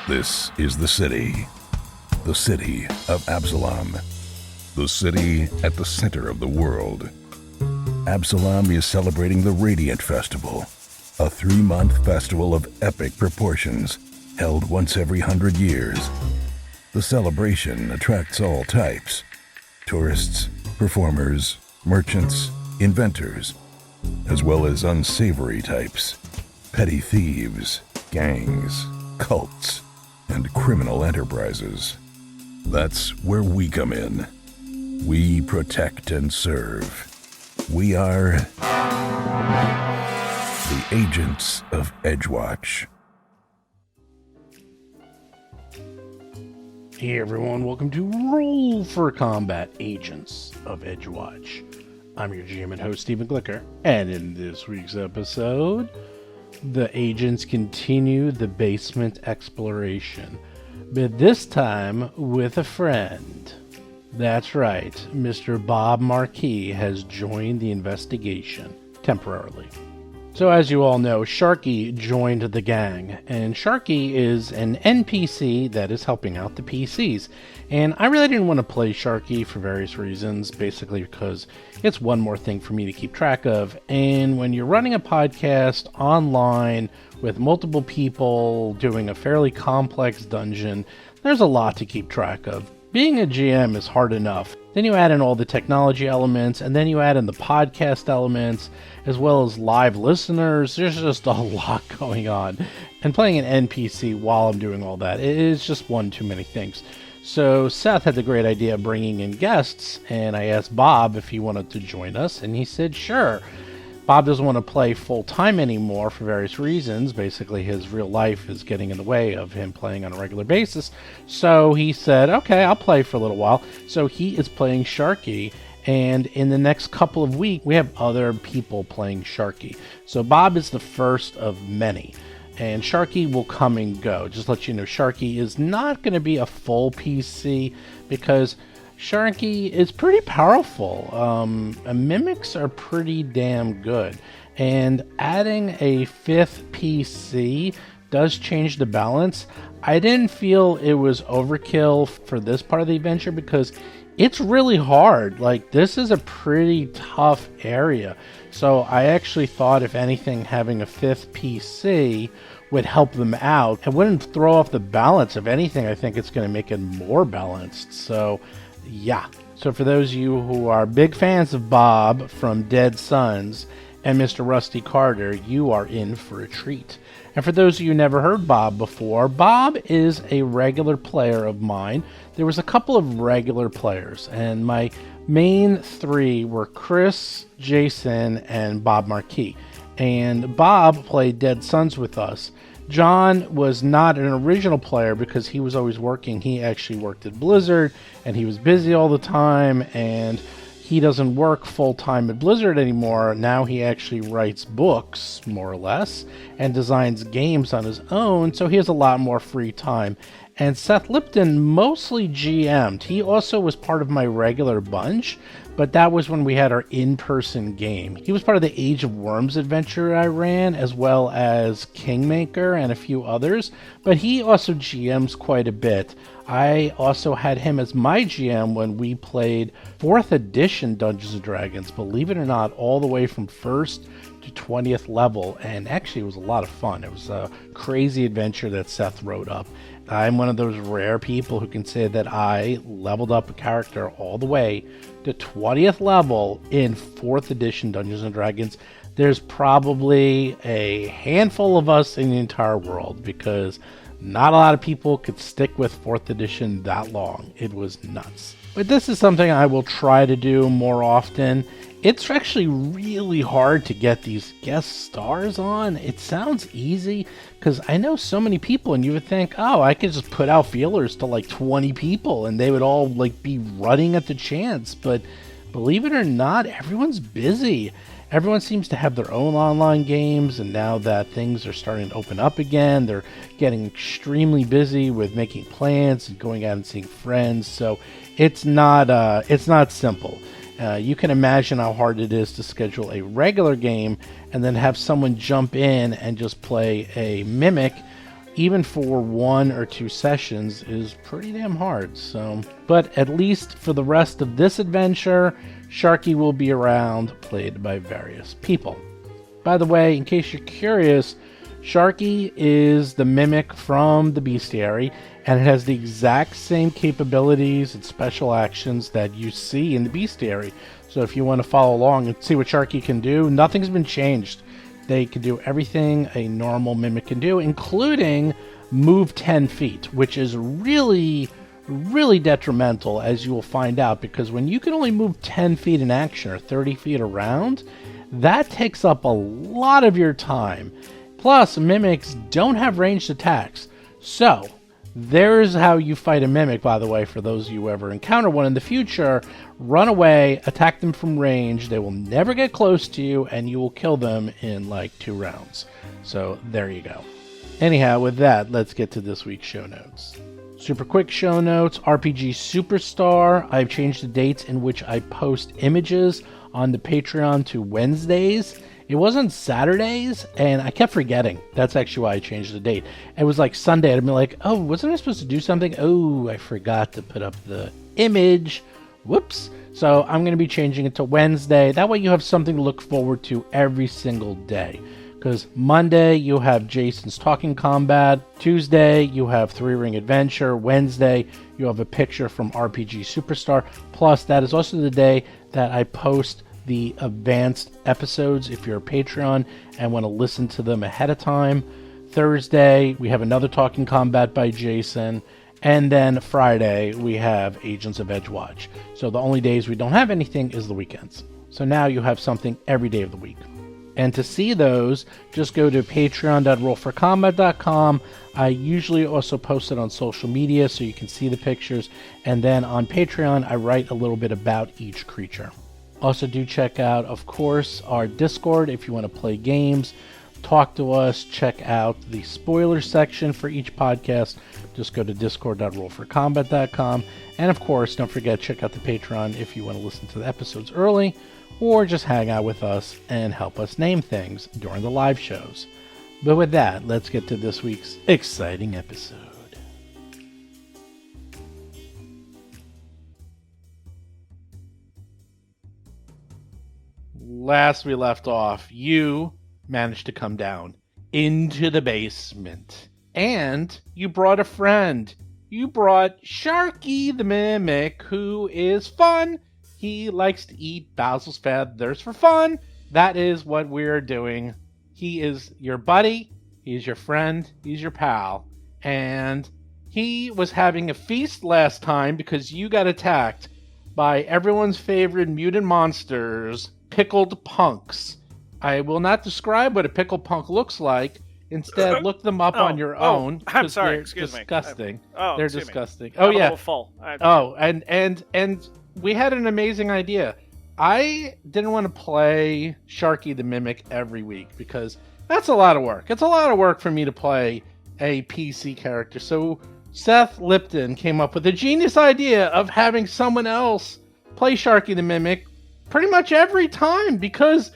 This is the city of Absalom, the city at the center of the world. Absalom is celebrating the Radiant Festival, a 3-month festival of epic proportions held once every 100 years. The celebration attracts all types: tourists, performers, merchants, inventors, as well as unsavory types, petty thieves, gangs, cults, and criminal enterprises. That's where we come in. We protect and serve. We are the Agents of Edgewatch. Hey everyone, welcome to Roll for Combat, Agents of Edgewatch. I'm your GM and host, Stephen Glicker, and in this week's episode, the agents continue the basement exploration, but this time with a friend. That's right, Mr. Bob Markee has joined the investigation temporarily. So as you all know, Sharky joined the gang, and Sharky is an NPC that is helping out the PCs. And I really didn't want to play Sharky for various reasons, basically because it's one more thing for me to keep track of. And when you're running a podcast online with multiple people doing a fairly complex dungeon, there's a lot to keep track of. Being a GM is hard enough. Then you add in all the technology elements, and then you add in the podcast elements, as well as live listeners. There's just a lot going on. And playing an NPC while I'm doing all that, it is just one too many things. So Seth had the great idea of bringing in guests, and I asked Bob if he wanted to join us, and he said sure. Bob doesn't want to play full-time anymore for various reasons. Basically, his real life is getting in the way of him playing on a regular basis. So he said, okay, I'll play for a little while. So he is playing Sharky, and in the next couple of weeks, we have other people playing Sharky. So Bob is the first of many, and Sharky will come and go. Just to let you know, Sharky is not going to be a full PC because Sharky is pretty powerful. Mimics are pretty damn good. And adding a 5th PC does change the balance. I didn't feel it was overkill for this part of the adventure because it's really hard. Like, this is a pretty tough area. So I actually thought, if anything, having a 5th PC would help them out. It wouldn't throw off the balance. If anything, I think it's going to make it more balanced. So yeah. So for those of you who are big fans of Bob from Dead Sons and Mr. Rusty Carter, you are in for a treat. And for those of you who never heard Bob before, Bob is a regular player of mine. There was a couple of regular players, and my main 3 were Chris, Jason, and Bob Markee. And Bob played Dead Sons with us. John was not an original player because he was always working. He actually worked at Blizzard, and he was busy all the time, and he doesn't work full-time at Blizzard anymore. Now he actually writes books, more or less, and designs games on his own, so he has a lot more free time. And Seth Lipton mostly GM'd. He also was part of my regular bunch, but that was when we had our in-person game. He was part of the Age of Worms adventure I ran, as well as Kingmaker and a few others, but he also GMs quite a bit. I also had him as my GM when we played 4th edition Dungeons & Dragons, believe it or not, all the way from 1st to 20th level, and actually it was a lot of fun. It was a crazy adventure that Seth wrote up. I'm one of those rare people who can say that I leveled up a character all the way to 20th level in 4th edition Dungeons & Dragons. There's probably a handful of us in the entire world because not a lot of people could stick with 4th edition that long. It was nuts. But this is something I will try to do more often. It's actually really hard to get these guest stars on. It sounds easy because I know so many people, and you would think, oh, I could just put out feelers to like 20 people and they would all like be running at the chance. But believe it or not, everyone's busy. Everyone seems to have their own online games, and now that things are starting to open up again, they're getting extremely busy with making plans and going out and seeing friends. So it's not simple. You can imagine how hard it is to schedule a regular game and then have someone jump in and just play a mimic even for 1 or 2 sessions, is pretty damn hard. So, but at least for the rest of this adventure, Sharky will be around, played by various people. By the way, in case you're curious, Sharky is the mimic from the bestiary, and it has the exact same capabilities and special actions that you see in the bestiary. So if you want to follow along and see what Sharky can do, nothing's been changed. They can do everything a normal mimic can do, including move 10 feet, which is really, really detrimental, as you will find out, because when you can only move 10 feet in action or 30 feet around, that takes up a lot of your time. Plus, mimics don't have ranged attacks. So, there's how you fight a mimic, by the way, for those of you who ever encounter one in the future. Run away, attack them from range, they will never get close to you, and you will kill them in like 2 rounds. So, there you go. Anyhow, with that, let's get to this week's show notes. Super quick show notes. RPG Superstar. I've changed the dates in which I post images on the Patreon to Wednesdays. It wasn't Saturdays, and I kept forgetting. That's actually why I changed the date. It was like Sunday. I'd be like, oh, wasn't I supposed to do something? Oh, I forgot to put up the image. Whoops. So I'm going to be changing it to Wednesday. That way you have something to look forward to every single day. Because Monday, you have Jason's Talking Combat. Tuesday, you have 3-Ring Adventure. Wednesday, you have a picture from RPG Superstar. Plus, that is also the day that I post the advanced episodes if you're a Patreon and want to listen to them ahead of time. Thursday, we have another Talking Combat by Jason. And then Friday, we have Agents of Edgewatch. So the only days we don't have anything is the weekends. So now you have something every day of the week. And to see those, just go to patreon.rollforcombat.com. I usually also post it on social media so you can see the pictures. And then on Patreon, I write a little bit about each creature. Also, do check out, of course, our Discord if you want to play games, talk to us, check out the spoiler section for each podcast. Just go to discord.rollforcombat.com. And, of course, don't forget, check out the Patreon if you want to listen to the episodes early, or just hang out with us and help us name things during the live shows. But with that, let's get to this week's exciting episode. Last we left off, you managed to come down into the basement. And you brought a friend. You brought Sharky the Mimic, who is fun. He likes to eat Basil's feathers for fun. That is what we're doing. He is your buddy. He's your friend. He's your pal. And he was having a feast last time because you got attacked by everyone's favorite mutant monsters, pickled punks. I will not describe what a pickled punk looks like. Instead, look them up on your own. I'm sorry. They're Excuse disgusting. me. They're disgusting. I'm yeah. a little full. And we had an amazing idea. I didn't want to play Sharky the Mimic every week because that's a lot of work. It's a lot of work for me to play a PC character. So Seth Lipton came up with a genius idea of having someone else play Sharky the Mimic pretty much every time, because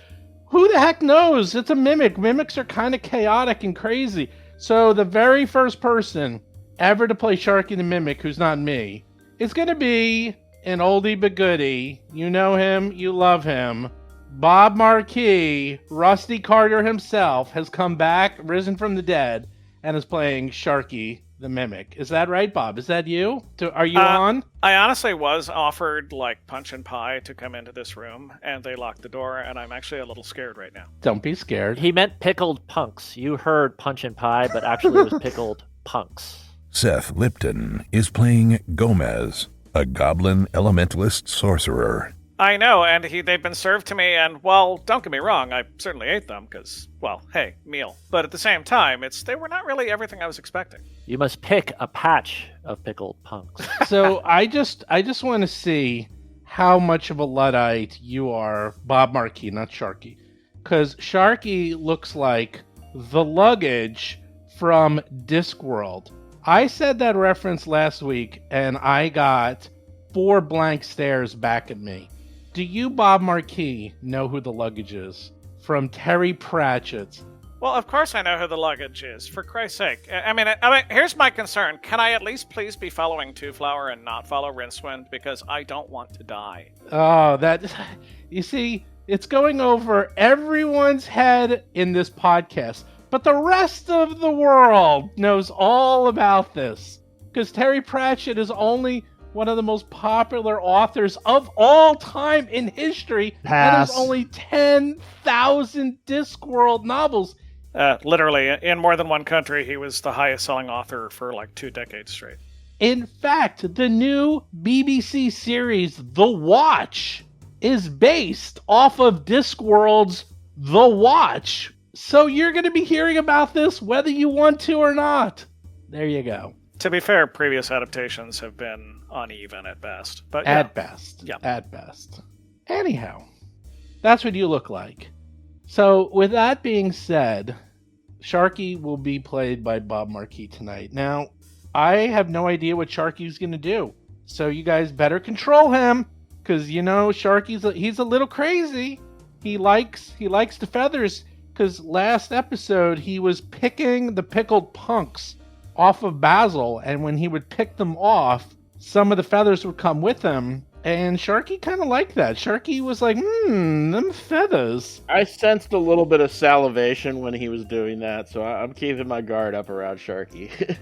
who the heck knows? It's a mimic. Mimics are kind of chaotic and crazy. So the very first person ever to play Sharky the Mimic, who's not me, is going to be an oldie but goodie. You know him, you love him. Bob Markee, Rusty Carter himself, has come back, risen from the dead, and is playing Sharky the Mimic. Is that right, Bob? Is that you? Are you on? I honestly was offered like punch and pie to come into this room, and they locked the door, and I'm actually a little scared right now. Don't be scared. He meant pickled punks. You heard punch and pie, but actually it was pickled punks. Seth Lipton is playing Gomez, a goblin elementalist sorcerer. I know, and they've been served to me, and, well, don't get me wrong, I certainly ate them, because, well, hey, meal. But at the same time, they were not really everything I was expecting. You must pick a patch of pickled punks. So I just want to see how much of a Luddite you are, Bob Markee, not Sharky. Because Sharky looks like the luggage from Discworld. I said that reference last week, and I got 4 blank stares back at me. Do you, Bob Markee, know who the luggage is? From Terry Pratchett's Well, of course I know who the luggage is, for Christ's sake. I mean, here's my concern. Can I at least please be following Two Flower and not follow Rincewind? Because I don't want to die. Oh, you see, it's going over everyone's head in this podcast, but the rest of the world knows all about this. Because Terry Pratchett is only one of the most popular authors of all time in history. Pass. And there's only 10,000 Discworld novels. Literally, in more than one country, he was the highest-selling author for like 2 decades straight. In fact, the new BBC series, The Watch, is based off of Discworld's The Watch. So you're going to be hearing about this whether you want to or not. There you go. To be fair, previous adaptations have been uneven at best. But yeah. At best. Yeah. At best. Anyhow, that's what you look like. So with that being said, Sharky will be played by Bob Markee tonight. Now, I have no idea what Sharky's going to do. So you guys better control him. Because, you know, he's a little crazy. He likes the feathers. Because last episode, he was picking the pickled punks off of Basil. And when he would pick them off, some of the feathers would come with him. And Sharky kind of liked that. Sharky was like, them feathers. I sensed a little bit of salivation when he was doing that, so I'm keeping my guard up around Sharky.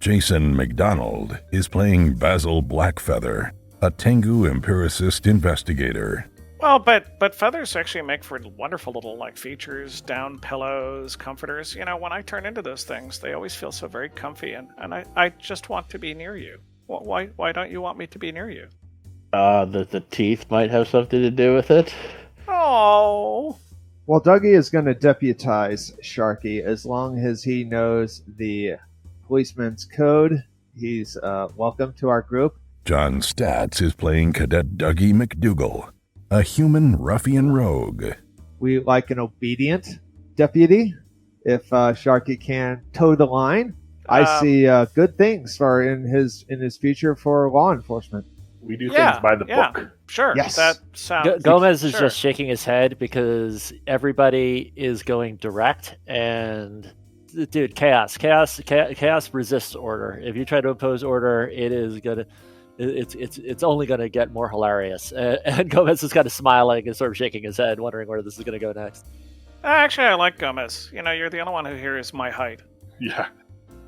Jason McDonald is playing Basil Blackfeather, a Tengu empiricist investigator. Well, but feathers actually make for wonderful little like features, down pillows, comforters. You know, when I turn into those things, they always feel so very comfy, and I just want to be near you. Why don't you want me to be near you? The teeth might have something to do with it. Oh. Well, Dougie is going to deputize Sharky as long as he knows the policeman's code. He's welcome to our group. John Statz is playing Cadet Dougie McDougal, a human ruffian rogue. We like an obedient deputy. If Sharky can toe the line, I see good things in his future for law enforcement. We do things by the book. Sure. Yes. That sounds... Gomez is just shaking his head because everybody is going direct, and dude, chaos resists order. If you try to impose order, it's only gonna get more hilarious. And Gomez is kind of smiling and sort of shaking his head, wondering where this is gonna go next. Actually, I like Gomez. You know, you're the only one who hears my height. Yeah.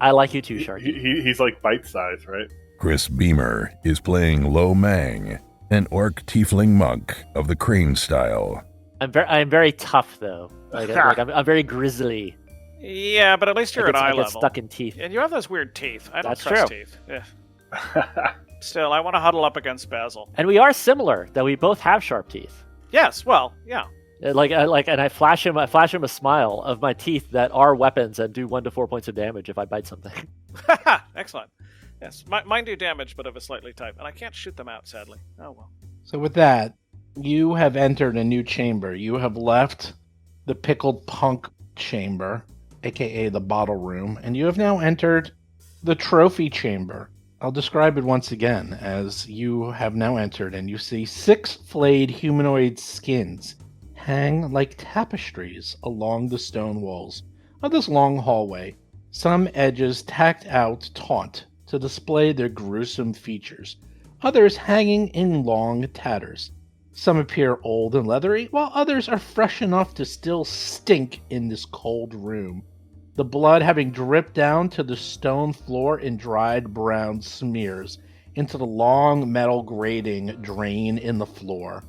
I like you too, Sharky. He's like bite size, right? Chris Beamer is playing Lo Mang, an orc tiefling monk of the crane style. I'm very tough though. I'm very grizzly. Yeah, but at least you're at eye level. Stuck in teeth. And you have those weird teeth. I don't That's trust true. teeth. Yeah. Still, I want to huddle up against Basil. And we are similar, that we both have sharp teeth. Yes, well, yeah. And I flash him a smile of my teeth that are weapons and do 1 to 4 points of damage if I bite something. Excellent. Yes, mine do damage, but of a slightly type, and I can't shoot them out, sadly. Oh well. So with that, you have entered a new chamber. You have left the pickled punk chamber, aka the bottle room, and you have now entered the trophy chamber. I'll describe it once again, as you have now entered, and you see 6 flayed humanoid skins hang like tapestries along the stone walls of this long hallway, some edges tacked out taut to display their gruesome features, others hanging in long tatters. Some appear old and leathery, while others are fresh enough to still stink in this cold room, the blood having dripped down to the stone floor in dried brown smears into the long metal grating drain in the floor.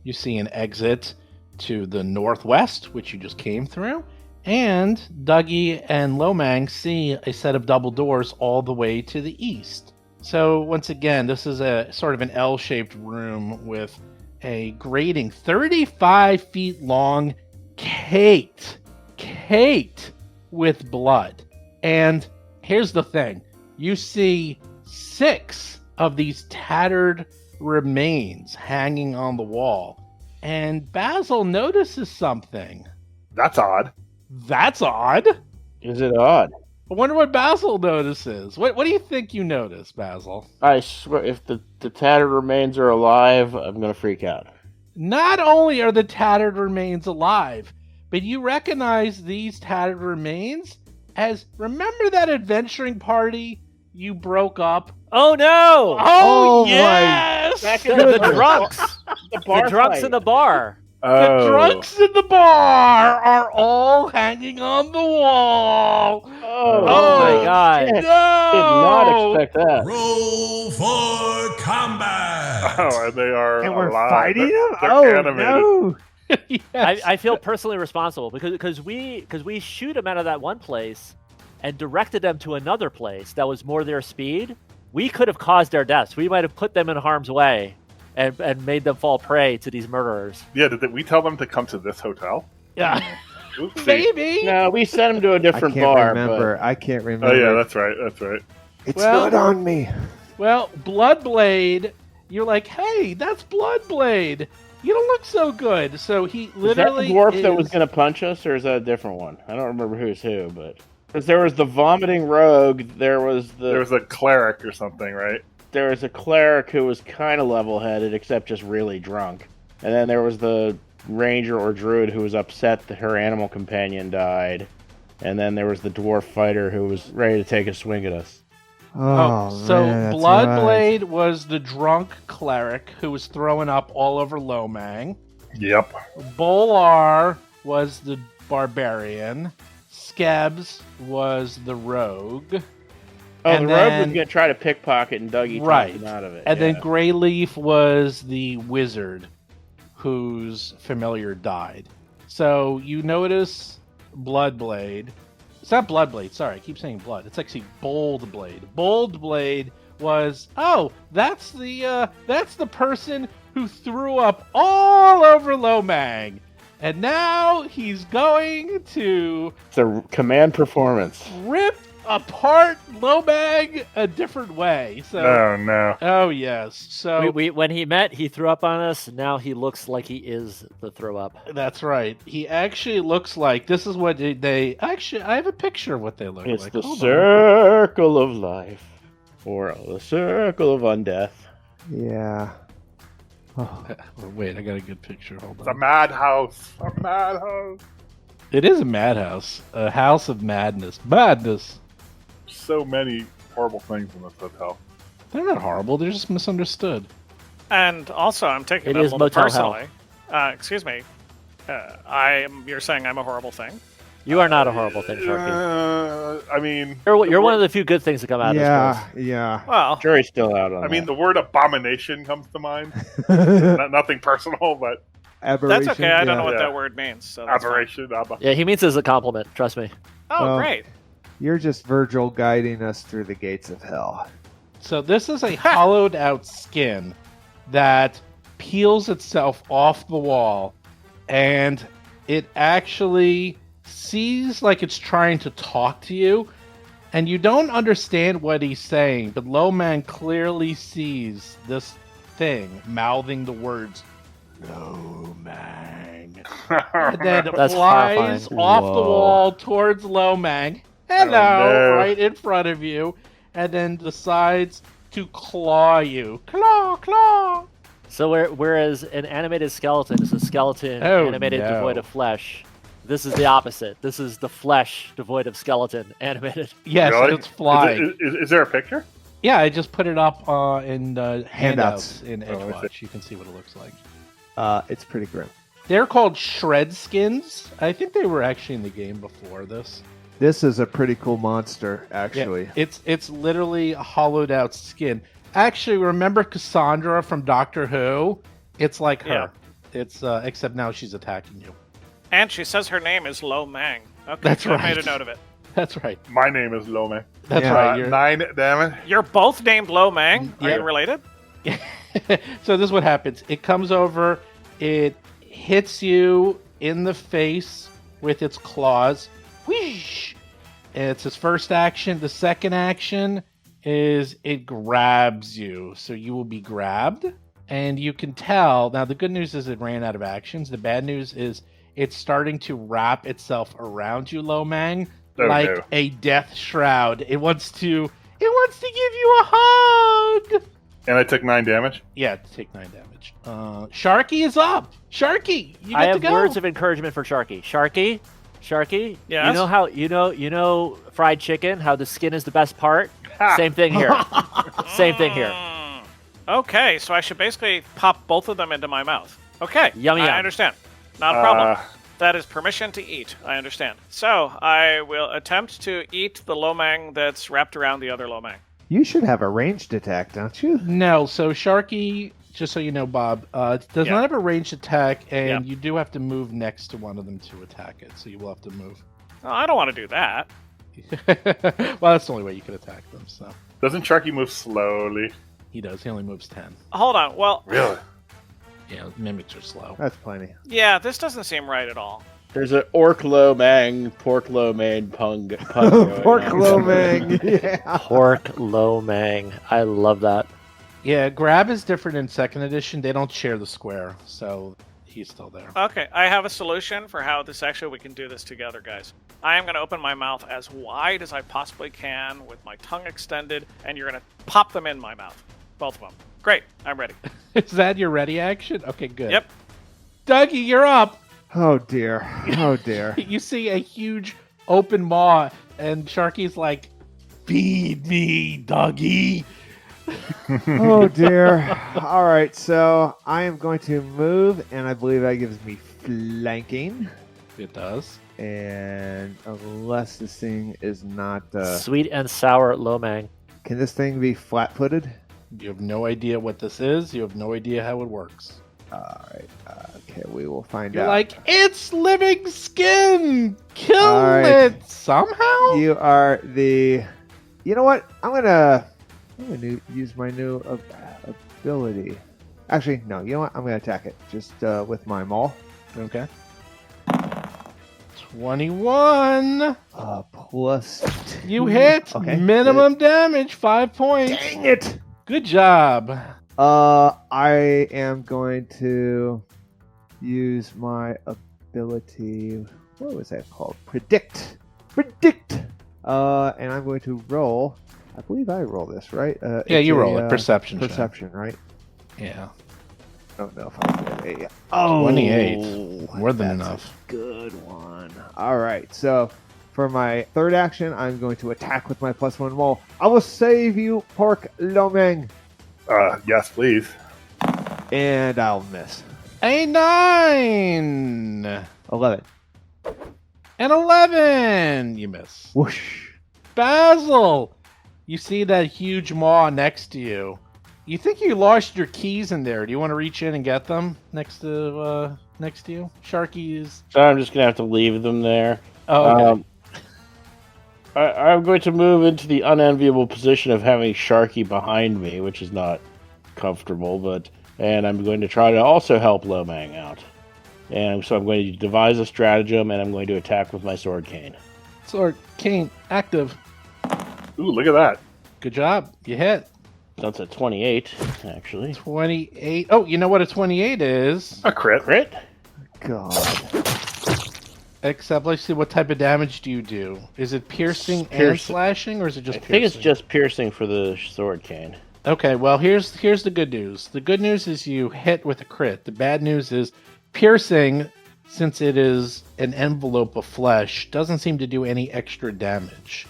You see an exit to the northwest, which you just came through, and Dougie and Lo Mang see a set of double doors all the way to the east. So once again, this is a sort of an L-shaped room with a grating 35 feet long, caked with blood. And here's the thing. You see 6 of these tattered remains hanging on the wall. And Basil notices something. That's odd. That's odd. Is it odd? I wonder what Basil notices. What do you think you notice, Basil? I swear, if the tattered remains are alive, I'm gonna freak out. Not only are the tattered remains alive, but you recognize these tattered remains as, remember that adventuring party you broke up? Oh no! Oh, my yes! Back The in the drunks, the the bar drunks fight. in the bar. The drunks in the bar are all hanging on the wall. Oh my god! shit. No! Did not expect that. Roll for combat. Oh, and they are And we're alive. fighting them? They're Oh, animated. no. Yes. I feel personally responsible because we shoot them out of that one place and directed them to another place that was more their speed. We could have caused their deaths. We might have put them in harm's way and made them fall prey to these murderers. Yeah, did we tell them to come to this hotel? Yeah. Oopsie. Maybe. No, we sent him to a I different can't bar. remember. I can't remember. Oh, yeah, that's right. That's right. It's Well- not on me. Well, Bloodblade, you're like, hey, that's Bloodblade. You don't look so good. So he literally is that the dwarf that is- was going to punch us, or is that a different one? I don't remember who's who, but because there was the vomiting rogue, there was a cleric or something, right? there was a cleric who was kind of level-headed, except just really drunk, and then there was the ranger or druid who was upset that her animal companion died, and then there was the dwarf fighter who was ready to take a swing at us. Oh, so man, that's Bloodblade right. was the drunk cleric who was throwing up all over Lo Mang. Yep. Bolar was the barbarian. Skebbs was the rogue. Oh, And the rogue then- was going to try to pickpocket and Dougie Right. talked him out of it. And yeah. then Greyleaf was the wizard whose familiar died. So you notice Bloodblade. It's not Bloodblade, sorry, I keep saying blood. It's actually Boldblade. Boldblade was that's the person who threw up all over Lo Mang. And now he's going to It's a command performance. rip apart Lo Mang a different way. So Oh, no. oh yes. So We when he met, he threw up on us. Now he looks like he is the throw up. that's right. He actually looks like this is what they actually. I have a picture of what they look It's like. the Hold on. circle of life, or the circle of undeath. Yeah. Oh, Oh, wait, I got a good picture. Hold It's a on. madhouse. A madhouse. It is a madhouse, a house of madness. Madness. So many horrible things in this hotel. They're not horrible. They're just misunderstood. And also, I'm taking It it a is little Motel personally. Excuse me. You're saying I'm a horrible thing? You are not a horrible thing, Sharky. I mean, You're one of the few good things that come out of this yeah, place. yeah. Well, Jury's still out on I mean, that. the word abomination comes to mind. Nothing personal, but Aberration. that's okay. I don't know what Yeah. that word means. So that's fine. aberration. Yeah, he means it as a compliment. Trust me. Oh, Well, great. You're just Virgil guiding us through the gates of hell. So this is a hollowed out skin that peels itself off the wall, and it actually sees like it's trying to talk to you, and you don't understand what he's saying, but Lo Mang clearly sees this thing mouthing the words Lo Mang, and then That's flies horrifying. off the Whoa. wall towards Lo Mang. Hello, no. right in front of you, and then decides to claw you. Claw, claw. So whereas an animated skeleton is a skeleton Oh, animated no. devoid of flesh, this is the opposite. This is the flesh devoid of skeleton animated. Yes, Really? it's flying. Is there a picture? Yeah, I just put it up in handouts Handouts. in Oh, I see. Edgewatch. You can see what it looks like. It's pretty grim. They're called shred skins. I think they were actually in the game before this. This is a pretty cool monster, actually. It's literally a hollowed out skin. Actually, remember Cassandra from Doctor Who? It's like her. It's except now she's attacking you. And she says her name is Lo Mang. Okay, That's I right. made a note of it. That's right. My name is Lo Mang. That's Yeah. right. You're- 9, damn it. You're both named Lo Mang. Are Yeah. you related? So this is what happens. It comes over, it hits you in the face with its claws. Whoosh! And it's his first action. The second action is it grabs you. So you will be grabbed. And you can tell. Now, the good news is it ran out of actions. The bad news is it's starting to wrap itself around you, Lo Mang, Oh, like no. a death shroud. It wants to give you a hug. And I took 9 damage. Yeah, take 9 damage. Sharky is up. Sharky, you get I to have go. words of encouragement for Sharky. Sharky. Yes? You know how you know fried chicken? How the skin is the best part. Same thing here. Same thing here. Okay, so I should basically pop both of them into my mouth. Okay, Yummy I yum. understand. Not a problem. That is permission to eat. I understand. So I will attempt to eat the Lo Mang that's wrapped around the other Lo Mang. You should have a ranged attack, don't you? No, so Sharky, just so you know, Bob, does not have a ranged attack, and you do have to move next to one of them to attack it, so you will have to move. Oh, I don't want to do that. Well, that's the only way you could attack them, so. Doesn't Sharky move slowly? He does. He only moves 10. Hold on. Well, Really? Yeah, mimics are slow. That's plenty. yeah, this doesn't seem right at all. There's an orc lo mang, pork lo mein pun. Pork Lo Mang. Yeah. Pork Lo Mang. I love that. Yeah, grab is different in 2nd edition. They don't share the square, so he's still there. Okay, I have a solution for how we can do this together, guys. I am going to open my mouth as wide as I possibly can with my tongue extended, and you're going to pop them in my mouth. Both of them. Great, I'm ready. Is that your ready action? Okay, good. Yep. Dougie, you're up. Oh dear. Oh dear. You see a huge open maw, and Sharky's like, feed me, Dougie. Oh dear. All right, so I am going to move, and I believe that gives me flanking. It does. And unless this thing is not, Sweet and sour Lo Mang. can this thing be flat-footed? You have no idea what this is. You have no idea how it works. All right. Okay, we will find You're out. like, it's living skin. Kill All right. it somehow. You are the. You know what? I'm gonna use my new ability. Actually, no. You know what? I'm gonna attack it just with my maul. Okay. 21. +2. You hit. Okay. Minimum damage. 5 points. Dang it! Good job. I am going to use my ability. What was that called? Predict. And I'm going to roll. I believe I roll this, right? Yeah, it's you a, roll it. Perception. check. Perception, right? Yeah. I don't know if I did a. Oh, 28. More than that's enough. a good one. All right, so for my 3rd action, I'm going to attack with my +1 maul. I will save you, Pork Lo Mang. Yes, please. And I'll miss. A 9. 11. And 11. You miss. Whoosh. Basil, you see that huge maw next to you. You think you lost your keys in there. Do you want to reach in and get them next to you? Sharky is. So I'm just gonna have to leave them there. Oh, okay. I'm going to move into the unenviable position of having Sharky behind me, which is not comfortable, and I'm going to try to also help Lo Mang out. And so I'm going to devise a stratagem, and I'm going to attack with my sword cane. Sword, cane, active. Ooh, look at that. Good job. You hit. That's a 28, actually. 28. Oh, you know what a 28 is? A crit. Crit? God. Except, let's see, what type of damage do you do? Is it piercing and Piercing. slashing, or is it just I piercing? think it's just piercing for the sword cane. Okay, well, here's the good news. The good news is you hit with a crit. The bad news is piercing, since it is an envelope of flesh, doesn't seem to do any extra damage.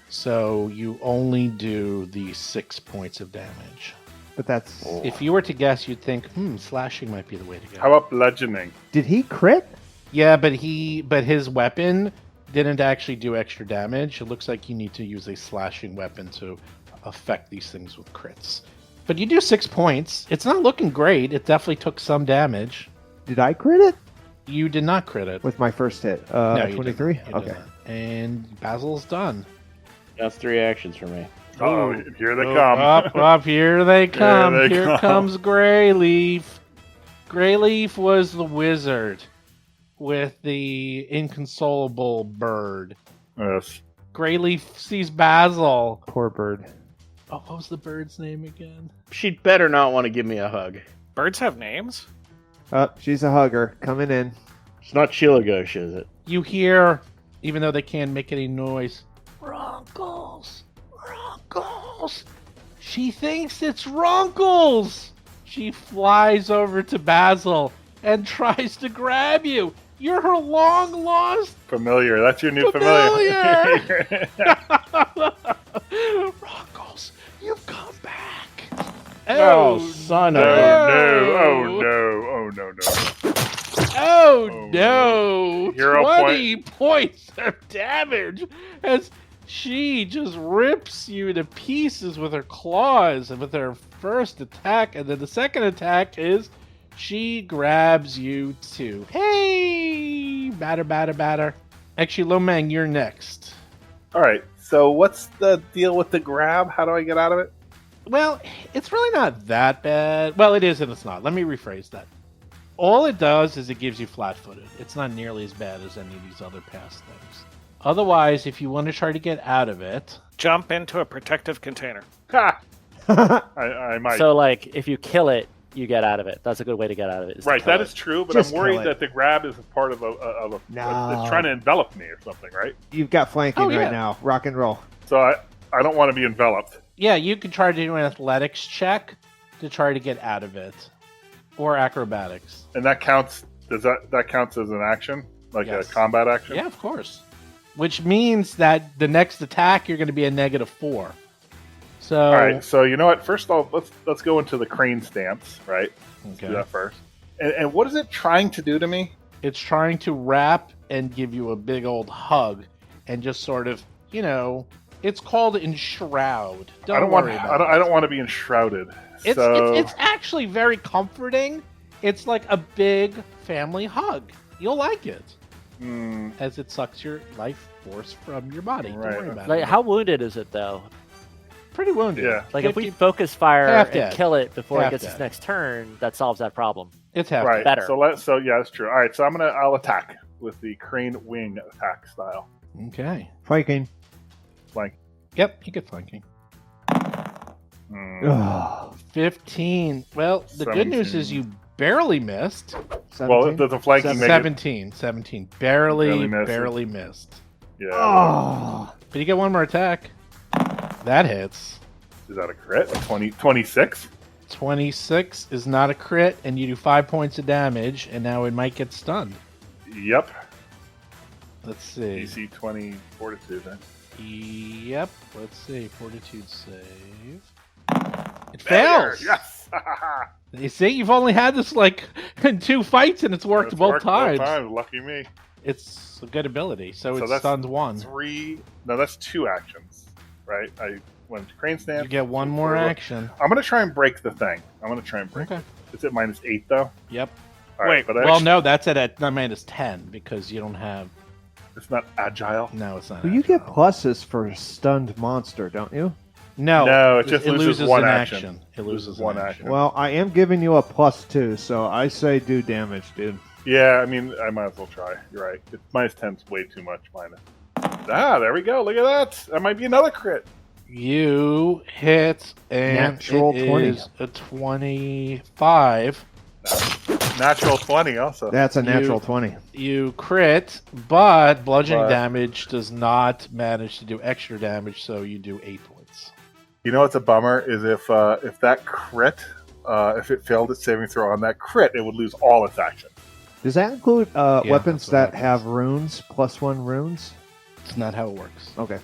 So you only do the 6 points of damage. But that's. If you were to guess, you'd think, slashing might be the way to go. How about bludgeoning? Did he crit? Yeah, but his weapon didn't actually do extra damage. It looks like you need to use a slashing weapon to affect these things with crits. But you do 6 points. It's not looking great. It definitely took some damage. Did I crit it? You did not crit it. With my first hit. No, you did 23? not. You did Okay. not. And Basil's done. That's 3 actions for me. Oh, here they come. Up, here they come. they Here come. comes Greyleaf. Greyleaf was the wizard with the inconsolable bird. Yes. Greyleaf sees Basil. Poor bird. Oh, what was the bird's name again? She'd better not want to give me a hug. Birds have names? Oh, she's a hugger. Coming in. It's not Chilagosh, is it? You hear, even though they can't make any noise, Runkles, Runkles. She thinks it's Runkles! She flies over to Basil and tries to grab you. You're her long-lost Familiar. That's your new familiar. Runkles, you've come back. Oh, son of No, a... no. Oh no! Hero 20 points of damage as she just rips you to pieces with her claws and with her first attack, and then the second attack is she grabs you too. Hey! Batter. Actually, Lo Mang, you're next. All right. So what's the deal with the grab? How do I get out of it? Well, it's really not that bad. Well, it is and it's not. Let me rephrase that. All it does is it gives you flat-footed. It's not nearly as bad as any of these other past things. Otherwise, if you want to try to get out of it... Jump into a protective container. Ha! I might. So, like, if you kill it, you get out of it. That's a good way to get out of it. Right, that is true, but Just I'm worried kill it. that the grab is a part of a No. it's trying to envelop me or something, right? You've got flanking Oh, yeah. right now. Rock and roll. So I don't want to be enveloped. Yeah, you could try to do an athletics check to try to get out of it. Or acrobatics. And that counts. Does that counts as an action? Like Yes. a combat action? Yeah, of course. Which means that the next attack you're going to be a -4. So, All right. So you know what? First off, let's go into the crane stance, right? Let's do okay. that first. And what is it trying to do to me? It's trying to wrap and give you a big old hug and just sort of, it's called enshroud. Don't worry about it. I don't want to be enshrouded. It's actually very comforting. It's like a big family hug. You'll like it as it sucks your life force from your body. Right. Don't worry about Like, it. how wounded is it though? Pretty wounded. Yeah. Like, if we 50 focus fire half and dead. kill it before Half it gets dead. its next turn, that solves that problem. It's half right. better. So yeah, that's true. All right. So I'll attack with the crane wing attack style. Okay. Flanking. Like, Yep, you get flanking. Ugh. 15. Well, the good news is 17. you barely missed. well, 17? does the flanking make it? 17. Barely Barely missed. missed. Yeah. Oh. But you get one more attack. That hits. Is that a crit? 26? 26 is not a crit, and you do 5 points of damage, and now it might get stunned. Yep. Let's see. DC 20 fortitude. Then. Yep. Let's see. Fortitude save. It Failure! fails. Yes. You see, you've only had this like in 2 fights, and it's worked It's both worked times. Lucky me. It's a good ability, so it that's stuns 1. 3. No, that's 2 actions, right? I went to crane stance. You get 1 more action. I'm gonna try and break the thing. I'm gonna try and break Okay. it. It's at -8 though. Yep. All right, Wait, but Well, actually, no, that's at -10 because you don't have. it's not agile. No, it's not. Well, you get agile. pluses for stunned monster, don't you? No, it just loses one an action. It loses one an action. Well, I am giving you a +2, so I say do damage, dude. Yeah, I mean, I might as well try. You're right. It's -10's way too much. Minus. There we go. Look at that. That might be another crit. You hit and Natural it 20. is a 25. Natural 20 also. That's a natural 20. You crit, but bludgeoning But- damage does not manage to do extra damage, so you do 8 points. You know what's a bummer is if that crit, if it failed its saving throw on that crit, it would lose all its action. Does that include weapons that's what that happens. have runes, +1 runes? It's not how it works. Okay.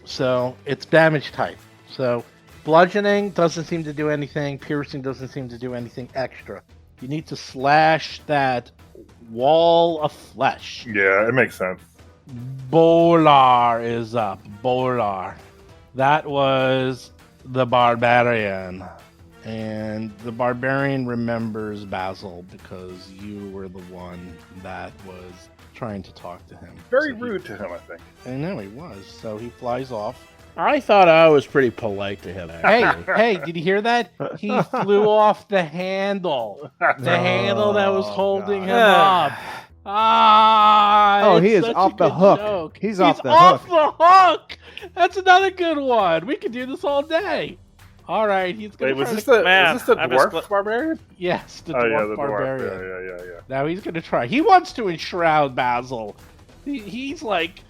So it's damage type. So bludgeoning doesn't seem to do anything. Piercing doesn't seem to do anything extra. You need to slash that wall of flesh. Yeah, it makes sense. Bolar is up. Bolar. That was the barbarian. And the barbarian remembers Basil because you were the one that was trying to talk to him. Very So he- rude to him, I think. I know he was. So he flies off. I thought I was pretty polite to him. Hey, hey, did you hear that? He flew off the handle. The handle that was holding him up. Oh, it's he is such off a the good hook. joke. He's off the off hook. the hook. That's another good one. We could do this all day. All right, he's gonna. Wait, was try this to- the Man, is this the I'm just dwarf barbarian? Yes, the Oh dwarf yeah, the barbarian. dwarf. Yeah. Now he's gonna try. He wants to enshroud Basil. He's like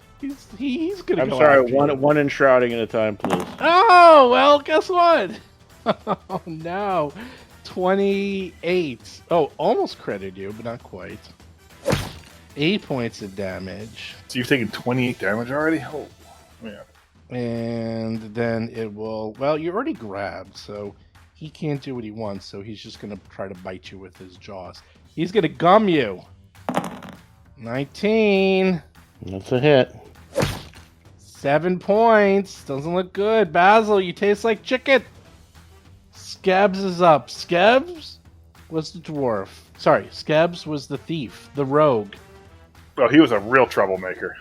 He's gonna I'm go sorry, after you. one enshrouding at a time, please. Oh, well, guess what? Oh, no. 28. Oh, almost critted you, but not quite. 8 points of damage. So you've taken 28 damage already? Oh, man. And then it will... Well, you already grabbed, so he can't do what he wants, so he's just going to try to bite you with his jaws. He's going to gum you. 19. That's a hit. 7 points. Doesn't look good. Basil, you taste like chicken. Scabs is up. Scabs was the dwarf. Sorry, Scabs was the thief, the rogue. Oh, he was a real troublemaker.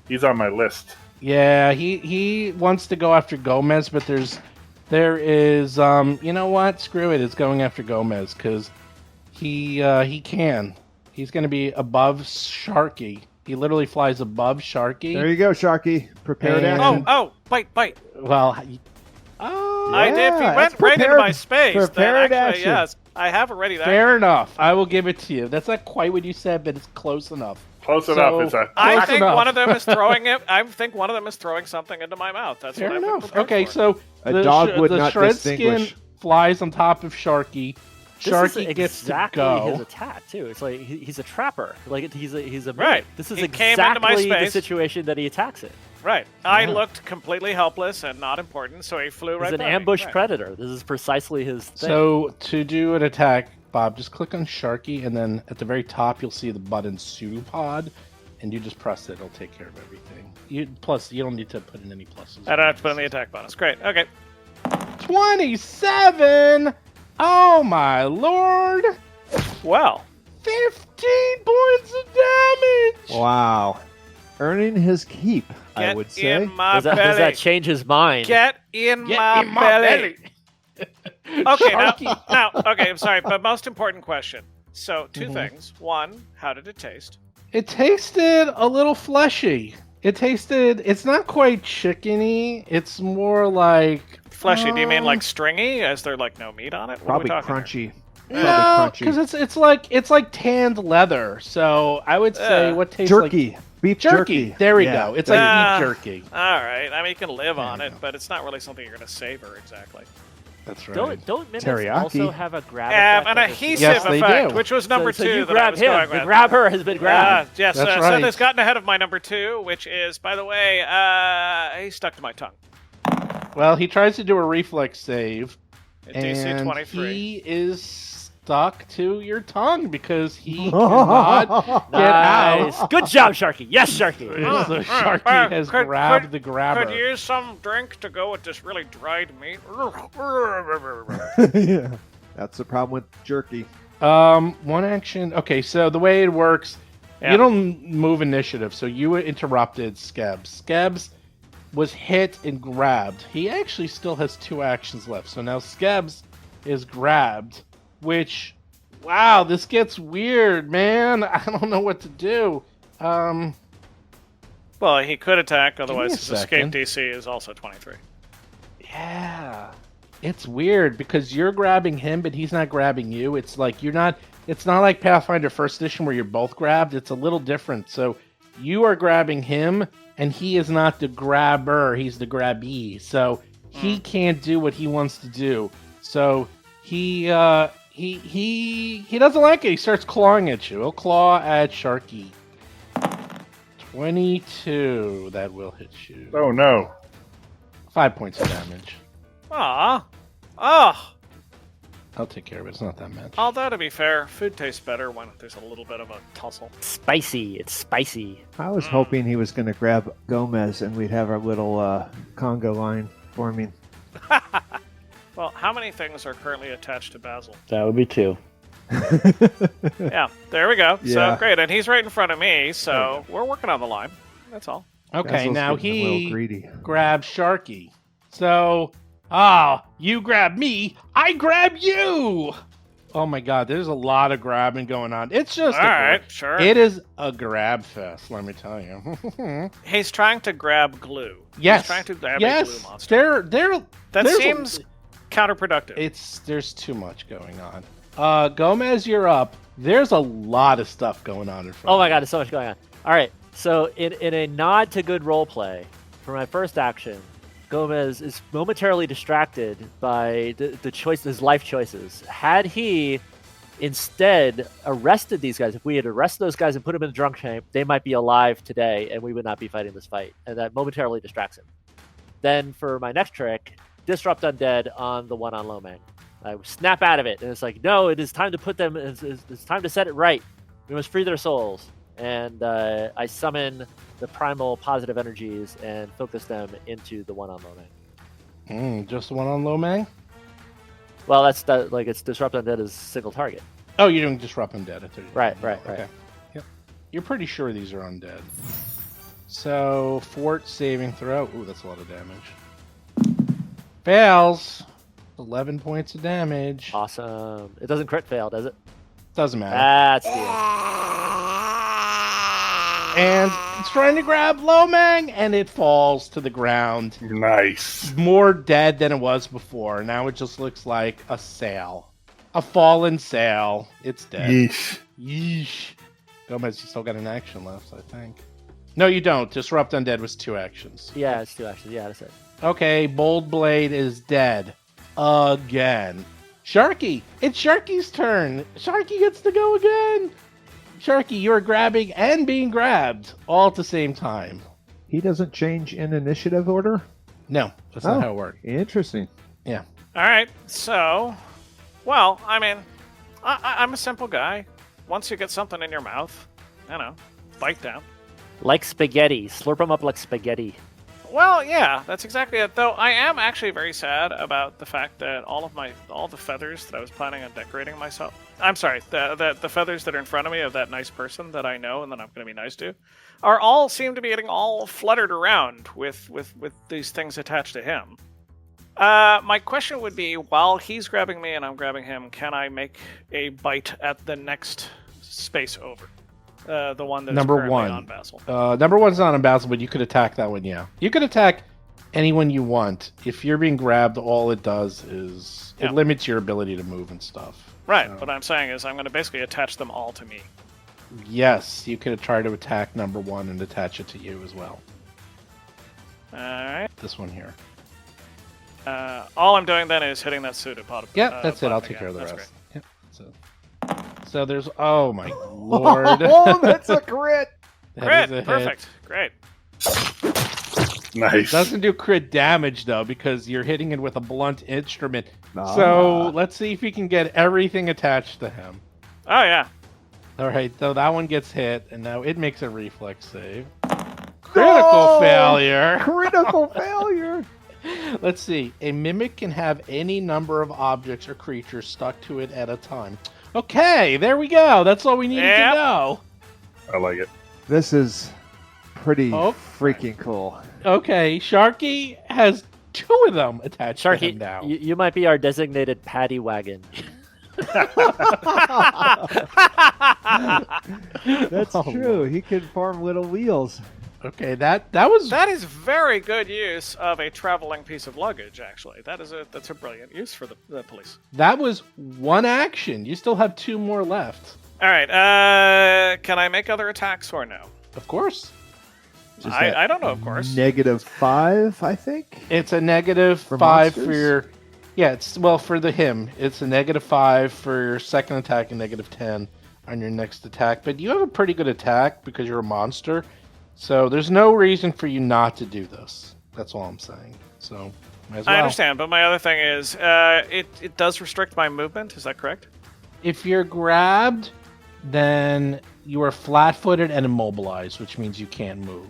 He's on my list. Yeah, he wants to go after Gomez, but there is you know what? Screw it. It's going after Gomez because he can. He's going to be above Sharky. He literally flies above Sharky. There you go, Sharky. Prepared And- action. Oh, bite. Well, oh, I did. If he Yeah, went that's right into my prepared- space, then prepared actually, action. yes. I have already there. fair enough. I will give it to you. That's not quite what you said, but it's close enough. Close So- enough. It's a I Close think enough. one of them is throwing it. I think one of them is throwing something into my mouth. That's Fair what I've been enough. prepared Okay, for. so A the dog would the not shred distinguish. skin flies on top of Sharky. This Sharky is gets exactly to go. his attack too. It's like he's a trapper. Like he's a Right. This is He came into my exactly the space. situation that he attacks it. Right. I Yeah. looked completely helpless and not important, so he flew right He's an by me. ambush Right. predator. This is precisely his thing. So to do an attack, Bob, just click on Sharky, and then at the very top you'll see the button Pseudopod, and you just press it. It'll take care of everything. Plus, you don't need to put in any pluses. I don't have to put in the attack bonus. Great. Okay. 27. Oh my lord! Well, 15 points of damage. Wow. Earning his keep, I get would say. in my does that belly. change his mind? Get in Get my in my belly. Okay, Sharky. now, okay, I'm sorry, but most important question. So, 2 Mhm. things. One, how did it taste? It tasted a little fleshy. It's not quite chickeny. It's more like Fleshy, do you mean like stringy? Is there like no meat on it? What Probably are we talking here? crunchy. no, Probably because crunchy. it's like tanned leather. So I would say Yeah. what tastes Jerky. Beef like jerky. There we Yeah. go. It's like Ah. beef jerky. All right. I mean, you can live There on you it, go. but it's not really something you're going to savor exactly. That's right. Don't mimics Teriyaki. also have a grab effect An on their adhesive Yes, they effect, do. which was number so 2 you that I grab was him. going The with. grabber has been grabbed. Yes, That's so right. it's gotten ahead of my number 2, which is, by the way, he stuck to my tongue. Well, he tries to do a reflex save, DC and 23. he is stuck to your tongue because he cannot get Nice. out. Good job, Sharky. Yes, Sharky. So Sharky has grabbed the grabber. Could use some drink to go with this really dried meat. Yeah. That's the problem with jerky. One action. Okay, so the way it works, Yeah. you don't move initiative, so you interrupted Scabs. Scabs was hit and grabbed. He actually still has 2 actions left. So now Scabs is grabbed, which, wow, this gets weird, man. I don't know what to do. Well, he could attack, otherwise a his escape second. DC is also 23. Yeah. It's weird because you're grabbing him, but he's not grabbing you. It's like it's not like Pathfinder First Edition where you're both grabbed. It's a little different. So you are grabbing him, and he is not the grabber. He's the grabbee. So he can't do what he wants to do. So he doesn't like it. He starts clawing at you. He'll claw at Sharky. 22. That will hit you. Oh no. 5 points of damage. Ah, oh. I'll take care of it. It's not that much. Although to be fair, food tastes better when there's a little bit of a tussle. Spicy. It's spicy. I was hoping he was going to grab Gomez and we'd have our little Congo line forming. Well, how many things are currently attached to Basil? That would be 2. Yeah, there we go. Yeah. So great, and he's right in front of me, so we're working on the line. That's all. Okay, Basil's now getting a little he greedy. grabs Sharky. So, you grab me, I grab you! Oh my god, there's a lot of grabbing going on. It's just All right, sure. It is a grab fest, let me tell you. He's trying to grab glue. Yes. He's trying to grab a glue Yes, monster. that That seems counterproductive. there's too much going on. Gomez, you're up. There's a lot of stuff going on in front Oh of my you. god, there's so much going on. All right. So in a nod to good roleplay, for my first action, Gomez is momentarily distracted by his life choices. Had he instead arrested these guys, if we had arrested those guys and put them in the drunk tank, they might be alive today and we would not be fighting this fight. And that momentarily distracts him. Then for my next trick, disrupt undead on the one on Lo Mang. I snap out of it, and it's like, no, it is time to put them. It's time to set it right. We must free their souls. And I summon the primal positive energies and focus them into the one on Lo Mang. Just the one on Lo Mang? Well, it's disrupt undead is single target. Oh, you're doing disrupt undead. Right. Okay. Yep. You're pretty sure these are undead. So, fort saving throw. Ooh, that's a lot of damage. Fails. 11 points of damage. Awesome. It doesn't crit fail, does it? Doesn't matter. That's the And it's trying to grab Lo Mang, and it falls to the ground. Nice. More dead than it was before. Now it just looks like a sail. A fallen sail. It's dead. Yeesh. Yeesh. Gomez, you still got an action left, I think. No, you don't. Disrupt Undead was 2 actions. Yeah, it's 2 actions. Yeah, that's it. Okay, Bold Blade is dead. Again. Sharky! It's Sharky's turn! Sharky gets to go again! Sharky, you're grabbing and being grabbed all at the same time. He doesn't change in initiative order? No, that's not how it works. Interesting. Yeah. All right, so, well, I mean, I'm a simple guy. Once you get something in your mouth, bite down. Like spaghetti. Slurp them up like spaghetti. Well, yeah, that's exactly it. Though I am actually very sad about the fact that all the feathers that I was planning on decorating myself. I'm sorry, the feathers that are in front of me of that nice person that I know and that I'm going to be nice to, seem to be getting all fluttered around with these things attached to him. My question would be, while he's grabbing me and I'm grabbing him, can I make a bite at the next space over? The one that's number currently one on Basil. Number one's not on Basil, but you could attack that one, yeah. You could attack anyone you want. If you're being grabbed, all it does is it limits your ability to move and stuff. Right, so. What I'm saying is I'm going to basically attach them all to me. Yes, you could try to attack number one and attach it to you as well. Alright. This one here. All I'm doing then is hitting that pseudopod. Yeah, that's it. I'll take care of the That's rest. great. Yep. So there's... Oh, my lord. Oh, that's a crit! That Crit! is a hit. Perfect. Great. Nice. Doesn't do crit damage, though, because you're hitting it with a blunt instrument. Ah. So let's see if we can get everything attached to him. Oh, yeah. All right, so that one gets hit, and now it makes a reflex save. Critical failure. Critical failure! Let's see. A mimic can have any number of objects or creatures stuck to it at a time. Okay, there we go. That's all we needed to know. I like it. This is pretty freaking cool. Okay, Sharky has 2 of them attached to him Sharky, now. you might be our designated paddy wagon. That's true. He can farm little wheels. Okay, that was... That is very good use of a traveling piece of luggage, actually. That's a brilliant use for the police. That was 1 action. You still have 2 more left. All right, can I make other attacks or no? Of course. I don't know, of course. -5, I think. It's a -5 for monsters? your... Yeah, for him. It's a -5 for your second attack and -10 on your next attack. But you have a pretty good attack because you're a monster. So there's no reason for you not to do this. That's all I'm saying. So, might as well. I understand, but my other thing is, it does restrict my movement. Is that correct? If you're grabbed, then you are flat-footed and immobilized, which means you can't move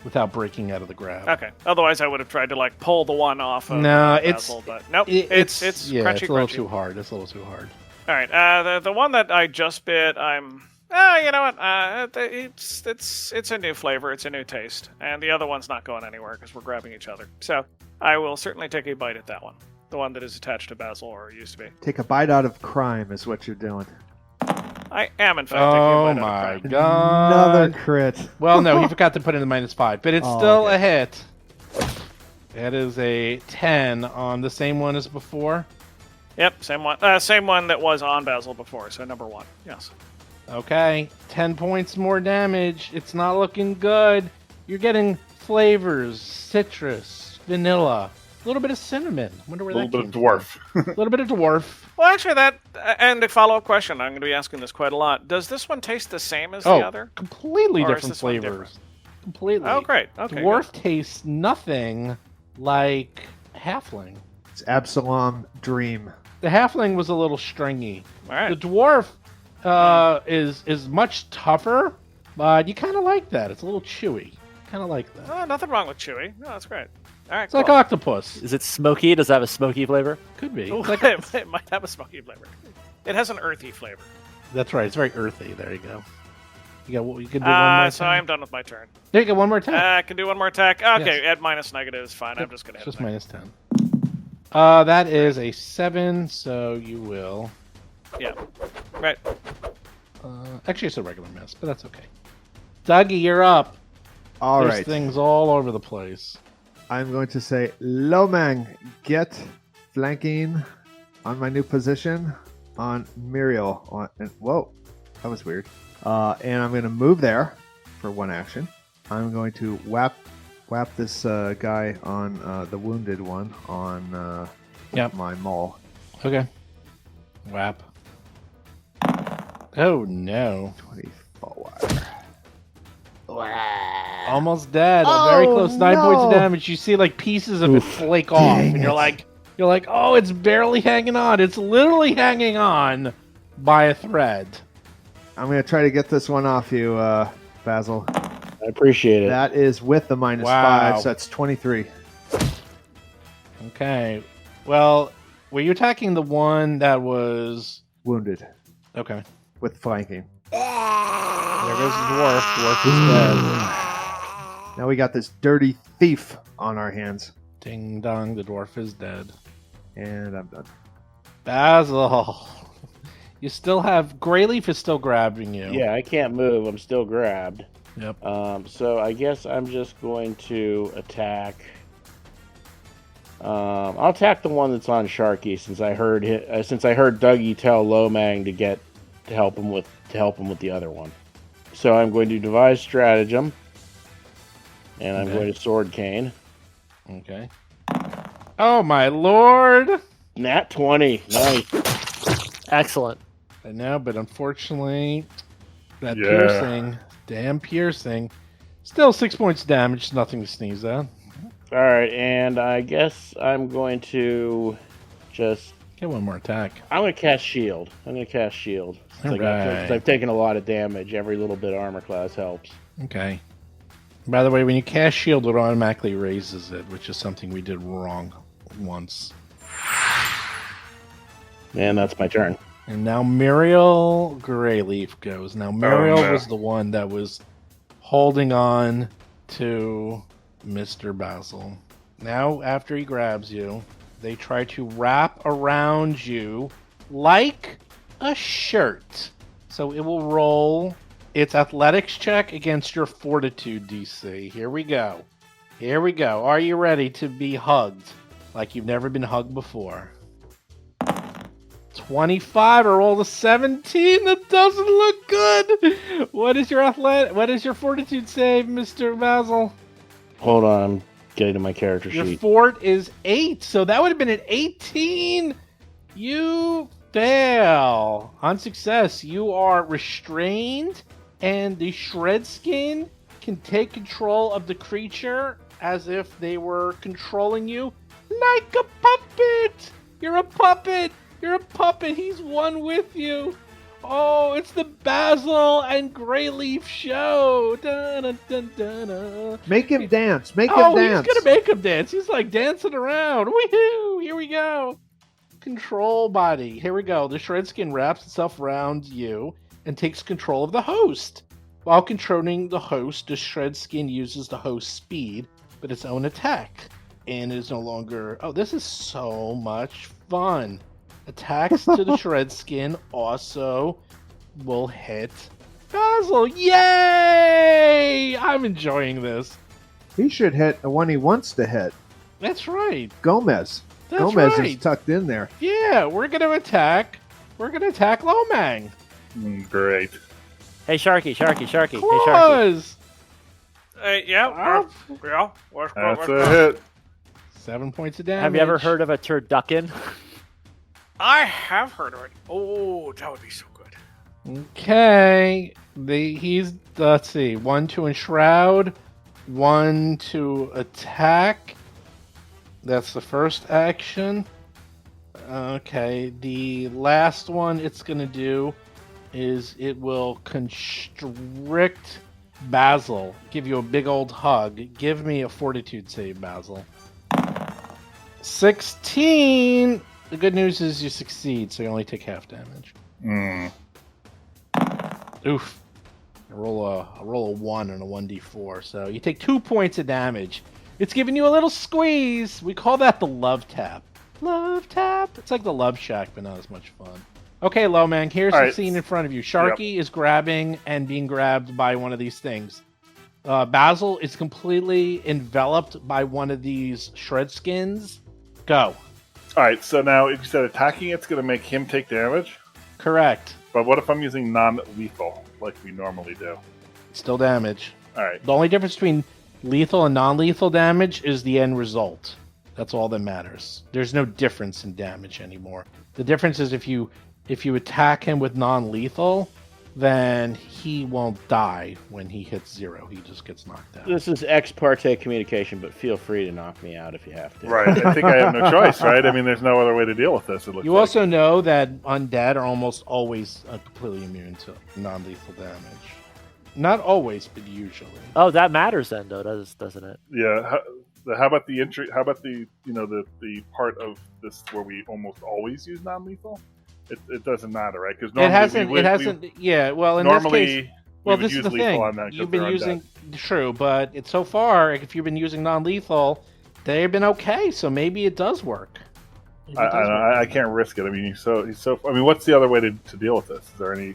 without breaking out of the grab. Okay. Otherwise, I would have tried to pull the one off of Basil, but nope. It's yeah, crunchy, it's a little crunchy. too hard. It's a little too hard. All right. The one that I just bit, you know what? It's a new flavor. It's a new taste, and the other one's not going anywhere because we're grabbing each other. So I will certainly take a bite at that one, the one that is attached to Basil or used to be. Take a bite out of crime is what you're doing. I am in fact taking a bite Oh my out of crime. god! Another crit. Well, no, he forgot to put in the -5, but it's Oh, still okay. a hit. That is a 10 on the same one as before. Yep, same one. Same one that was on Basil before. So number 1. Yes. Okay, 10 points more damage. It's not looking good. You're getting flavors, citrus, vanilla, a little bit of cinnamon. Wonder where A little that bit came of dwarf. from. A little bit of dwarf. Well, actually, and a follow-up question. I'm going to be asking this quite a lot. Does this one taste the same as the other? Completely Or is different this one flavors. different? Completely. Oh, great. Okay. Dwarf tastes nothing like halfling. It's Absalom Dream. The halfling was a little stringy. All right. The dwarf is much tougher, but you kind of like that. It's a little chewy. Kind of like that. Oh, nothing wrong with chewy. No, that's great. All right. It's like octopus. Is it smoky? Does it have a smoky flavor? Could be. Ooh, It's like it might have a smoky flavor. It has an earthy flavor. That's right. It's very earthy. There you go. You can do one more So attack. I'm done with my turn. There you go. One more attack. I can do one more attack. Okay, Yes. add minus negative is fine. I'm just going to hit Just it. minus 10. That is a 7, so you will. Yeah. Right. Actually, it's a regular miss, but that's okay. Dougie, you're up. All There's right. things all over the place. I'm going to say, Lo Mang, get flanking on my new position on Muriel. Whoa, that was weird. And I'm going to move there for one action. I'm going to whap this guy on the wounded one on Yep. my maul. Okay. Whap. Oh, no. 24. Almost dead. Very Oh, close. 9 points of no. damage. You see like pieces of it flake off, Dang and you're it. like, oh, it's barely hanging on. It's literally hanging on by a thread. I'm going to try to get this one off you, Basil. I appreciate it. That is with the minus Wow. 5, so that's 23. Okay. Well, were you attacking the one that was Wounded okay? with flanking. There goes the dwarf. Dwarf is dead. Now we got this dirty thief on our hands. Ding dong. The dwarf is dead. And I'm done. Basil, you still have Greyleaf is still grabbing you. Yeah, I can't move. I'm still grabbed. Yep. So I guess I'm just going to attack. I'll attack the one that's on Sharky since I heard Dougie tell Lo Mang to help him with the other one. So I'm going to devise stratagem, and I'm Okay. going to sword cane. Okay. Oh my lord! Nat 20. Nice. Excellent. I know, but unfortunately, that Yeah. piercing, damn piercing, still 6 points of damage. Nothing to sneeze at. All right, and I guess I'm going to just. Get one more attack. I'm going to cast shield. I've taken a lot of damage. Every little bit of armor class helps. Okay. By the way, when you cast shield, it automatically raises it, which is something we did wrong once. And that's my turn. And now Muriel Greyleaf goes. Now Muriel no. was the one that was holding on to Mr. Basil. Now, after he grabs you, they try to wrap around you like a shirt. So it will roll its athletics check against your fortitude DC. Here we go. Are you ready to be hugged like you've never been hugged before? 25 or roll a 17. That doesn't look good. What is your fortitude save, Mr. Basil? Hold on, I'm getting to my character Your sheet. fort is 8, so that would have been an 18. You fail. On success, you are restrained, and the shred skin can take control of the creature as if they were controlling you like a puppet. You're a puppet. He's one with you. Oh, it's the Basil and Greyleaf show. Dun-dun-dun-dun-dun. Make him dance. Make him Oh, dance. he's gonna make him dance. He's like dancing around. Woohoo! Here we go. Control body. Here we go. The shred skin wraps itself around you and takes control of the host. While controlling the host, the shred skin uses the host's speed, but its own attack. And it is no longer. Oh, this is so much fun. Attacks to the shred skin also will hit Basil. Yay! I'm enjoying this. He should hit the one he wants to hit. That's right. Gomez. That's Gomez right. is tucked in there. Yeah, we're gonna attack. Lo Mang. Great. Hey, Sharky. Hey, Sharky. Claws! Yeah. What's That's a hit. 7 points of damage. Have you ever heard of a turducken? I have heard of it. Oh, that would be so good. Okay. He's, let's see, 1 to enshroud, 1 to attack. That's the first action. Okay, the last one it's going to do is it will constrict Basil. Give you a big old hug. Give me a fortitude save, Basil. 16! The good news is you succeed, so you only take half damage. Oof. I roll a 1 and a 1d4, so you take 2 points of damage. It's giving you a little squeeze. We call that the love tap. Love tap. It's like the love shack, but not as much fun. Okay, Lo Mang, here's the scene in front of you. Sharky is grabbing and being grabbed by one of these things. Basil is completely enveloped by one of these shred skins. Go. All right, so now if you said attacking, it's going to make him take damage. Correct. But what if I'm using non-lethal, like we normally do? Still damage. All right. The only difference between lethal and non-lethal damage is the end result. That's all that matters. There's no difference in damage anymore. The difference is if you attack him with non-lethal, then he won't die when he hits 0. He just gets knocked out. This is ex parte communication, but feel free to knock me out if you have to. Right. I think I have no choice, right? I mean, there's no other way to deal with this. It looks You like. also know that undead are almost always completely immune to non-lethal damage. Not always, but usually. Oh, that matters then, though, doesn't it? Yeah. How about the entry? How about the the part of this where we almost always use non-lethal? It doesn't matter, right? Because It hasn't. Yeah. Well, in normally, this case, well, we would this is use the lethal thing. on that 'cause You've been they're using undead. true, but it's so far, if you've been using non-lethal, they've been okay. So maybe it does work. I can't risk it. I mean, he's so. I mean, what's the other way to deal with this? Is there any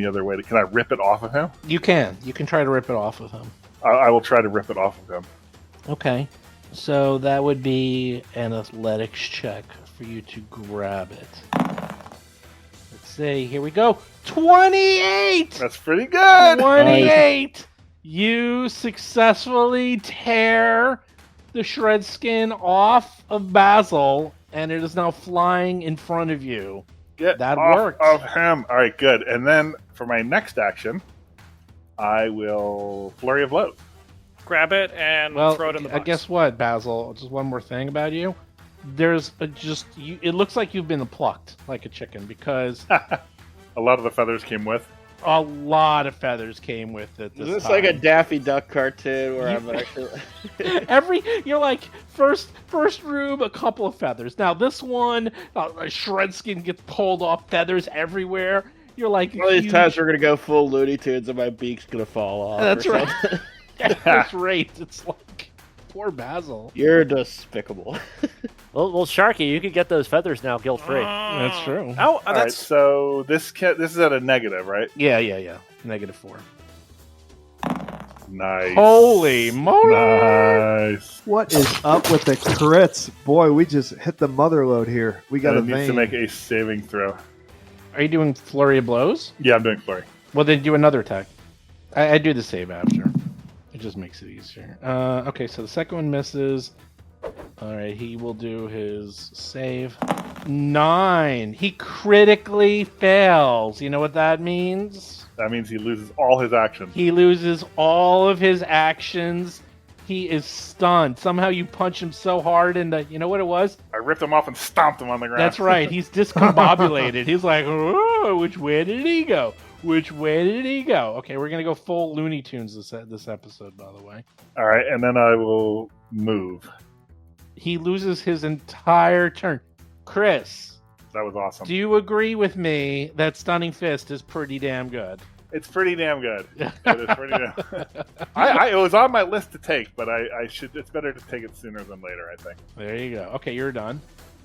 other way? Can I rip it off of him? You can try to rip it off of him. I will try to rip it off of him. Okay. So that would be an athletics check for you to grab it. Let's see. Here we go. 28! That's pretty good. 28! You successfully tear the shred skin off of Basil, and it is now flying in front of you. Get That off worked. of him. All right, good. And then for my next action, I will flurry of blows. Grab it and Well, throw it in the box. guess what, Basil? Just one more thing about you. There's it looks like you've been plucked like a chicken because A lot of the feathers came with. a lot of feathers came with it. Is This this time. like a Daffy Duck cartoon where I'm actually... You're like first room, a couple of feathers. Now this one, a shred skin gets pulled off, feathers everywhere. You're like, One of these huge- times we're gonna go full Looney Tunes and my beak's gonna fall off. That's or right. something. That's right. It's like poor Basil. You're despicable. Well, Sharky, you can get those feathers now guilt-free. That's true. Oh, All right, that's so this is at a negative, right? Yeah. -4. Nice. Holy moly! Nice. What is up with the crits? Boy, we just hit the mother load here. We got And a it needs to vein. make a saving throw. Are you doing flurry of blows? Yeah, I'm doing flurry. Well, then do another attack. I do the save after. It just makes it easier. Okay, so the second one misses. All right, he will do his save. 9. He critically fails. You know what that means? That means he loses all his actions. He loses all of his actions. He is stunned. Somehow you punch him so hard in the... You know what it was? I ripped him off and stomped him on the ground. That's right. He's discombobulated. He's like, oh, which way did he go? Which way did he go? Okay, we're going to go full Looney Tunes this episode, by the way. All right, and then I will move. He loses his entire turn. Chris, That was awesome. do you agree with me that Stunning Fist is pretty damn good? It's pretty damn good. It is pretty damn. It was on my list to take, but I should. It's better to take it sooner than later. I think. There you go. Okay, you're done.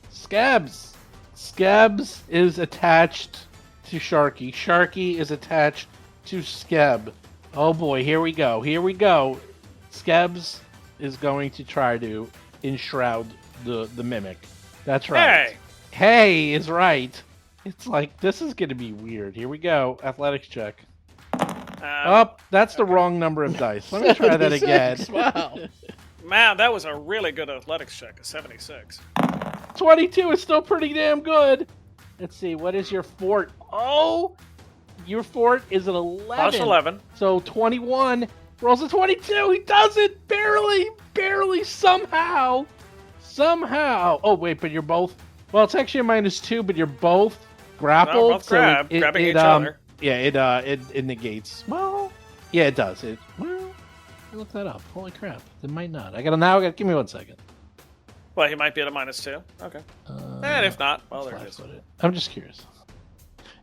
Scabs. Scabs is attached to Sharky. Sharky is attached to Skeb. Oh boy, here we go. Here we go. Scabs is going to try to enshroud the mimic. That's right. Hey is right. It's like, this is going to be weird. Here we go. Athletics check. That's the wrong number of dice. Let me try that again. 76, Wow. Man, that was a really good athletics check, a 76. 22 is still pretty damn good. Let's see, what is your fort? Oh, your fort is an 11. Plus 11. So 21 rolls a 22. He does it barely, somehow. Oh wait, but you're both. Well, it's actually a -2, but you're both grappled. Well, both grabbing each other. Yeah, it negates. Well, yeah, it does. Look that up. Holy crap! It might not. I gotta give me 1 second. Well, he might be at a -2. Okay. And if not, well, there it is. I'm just curious.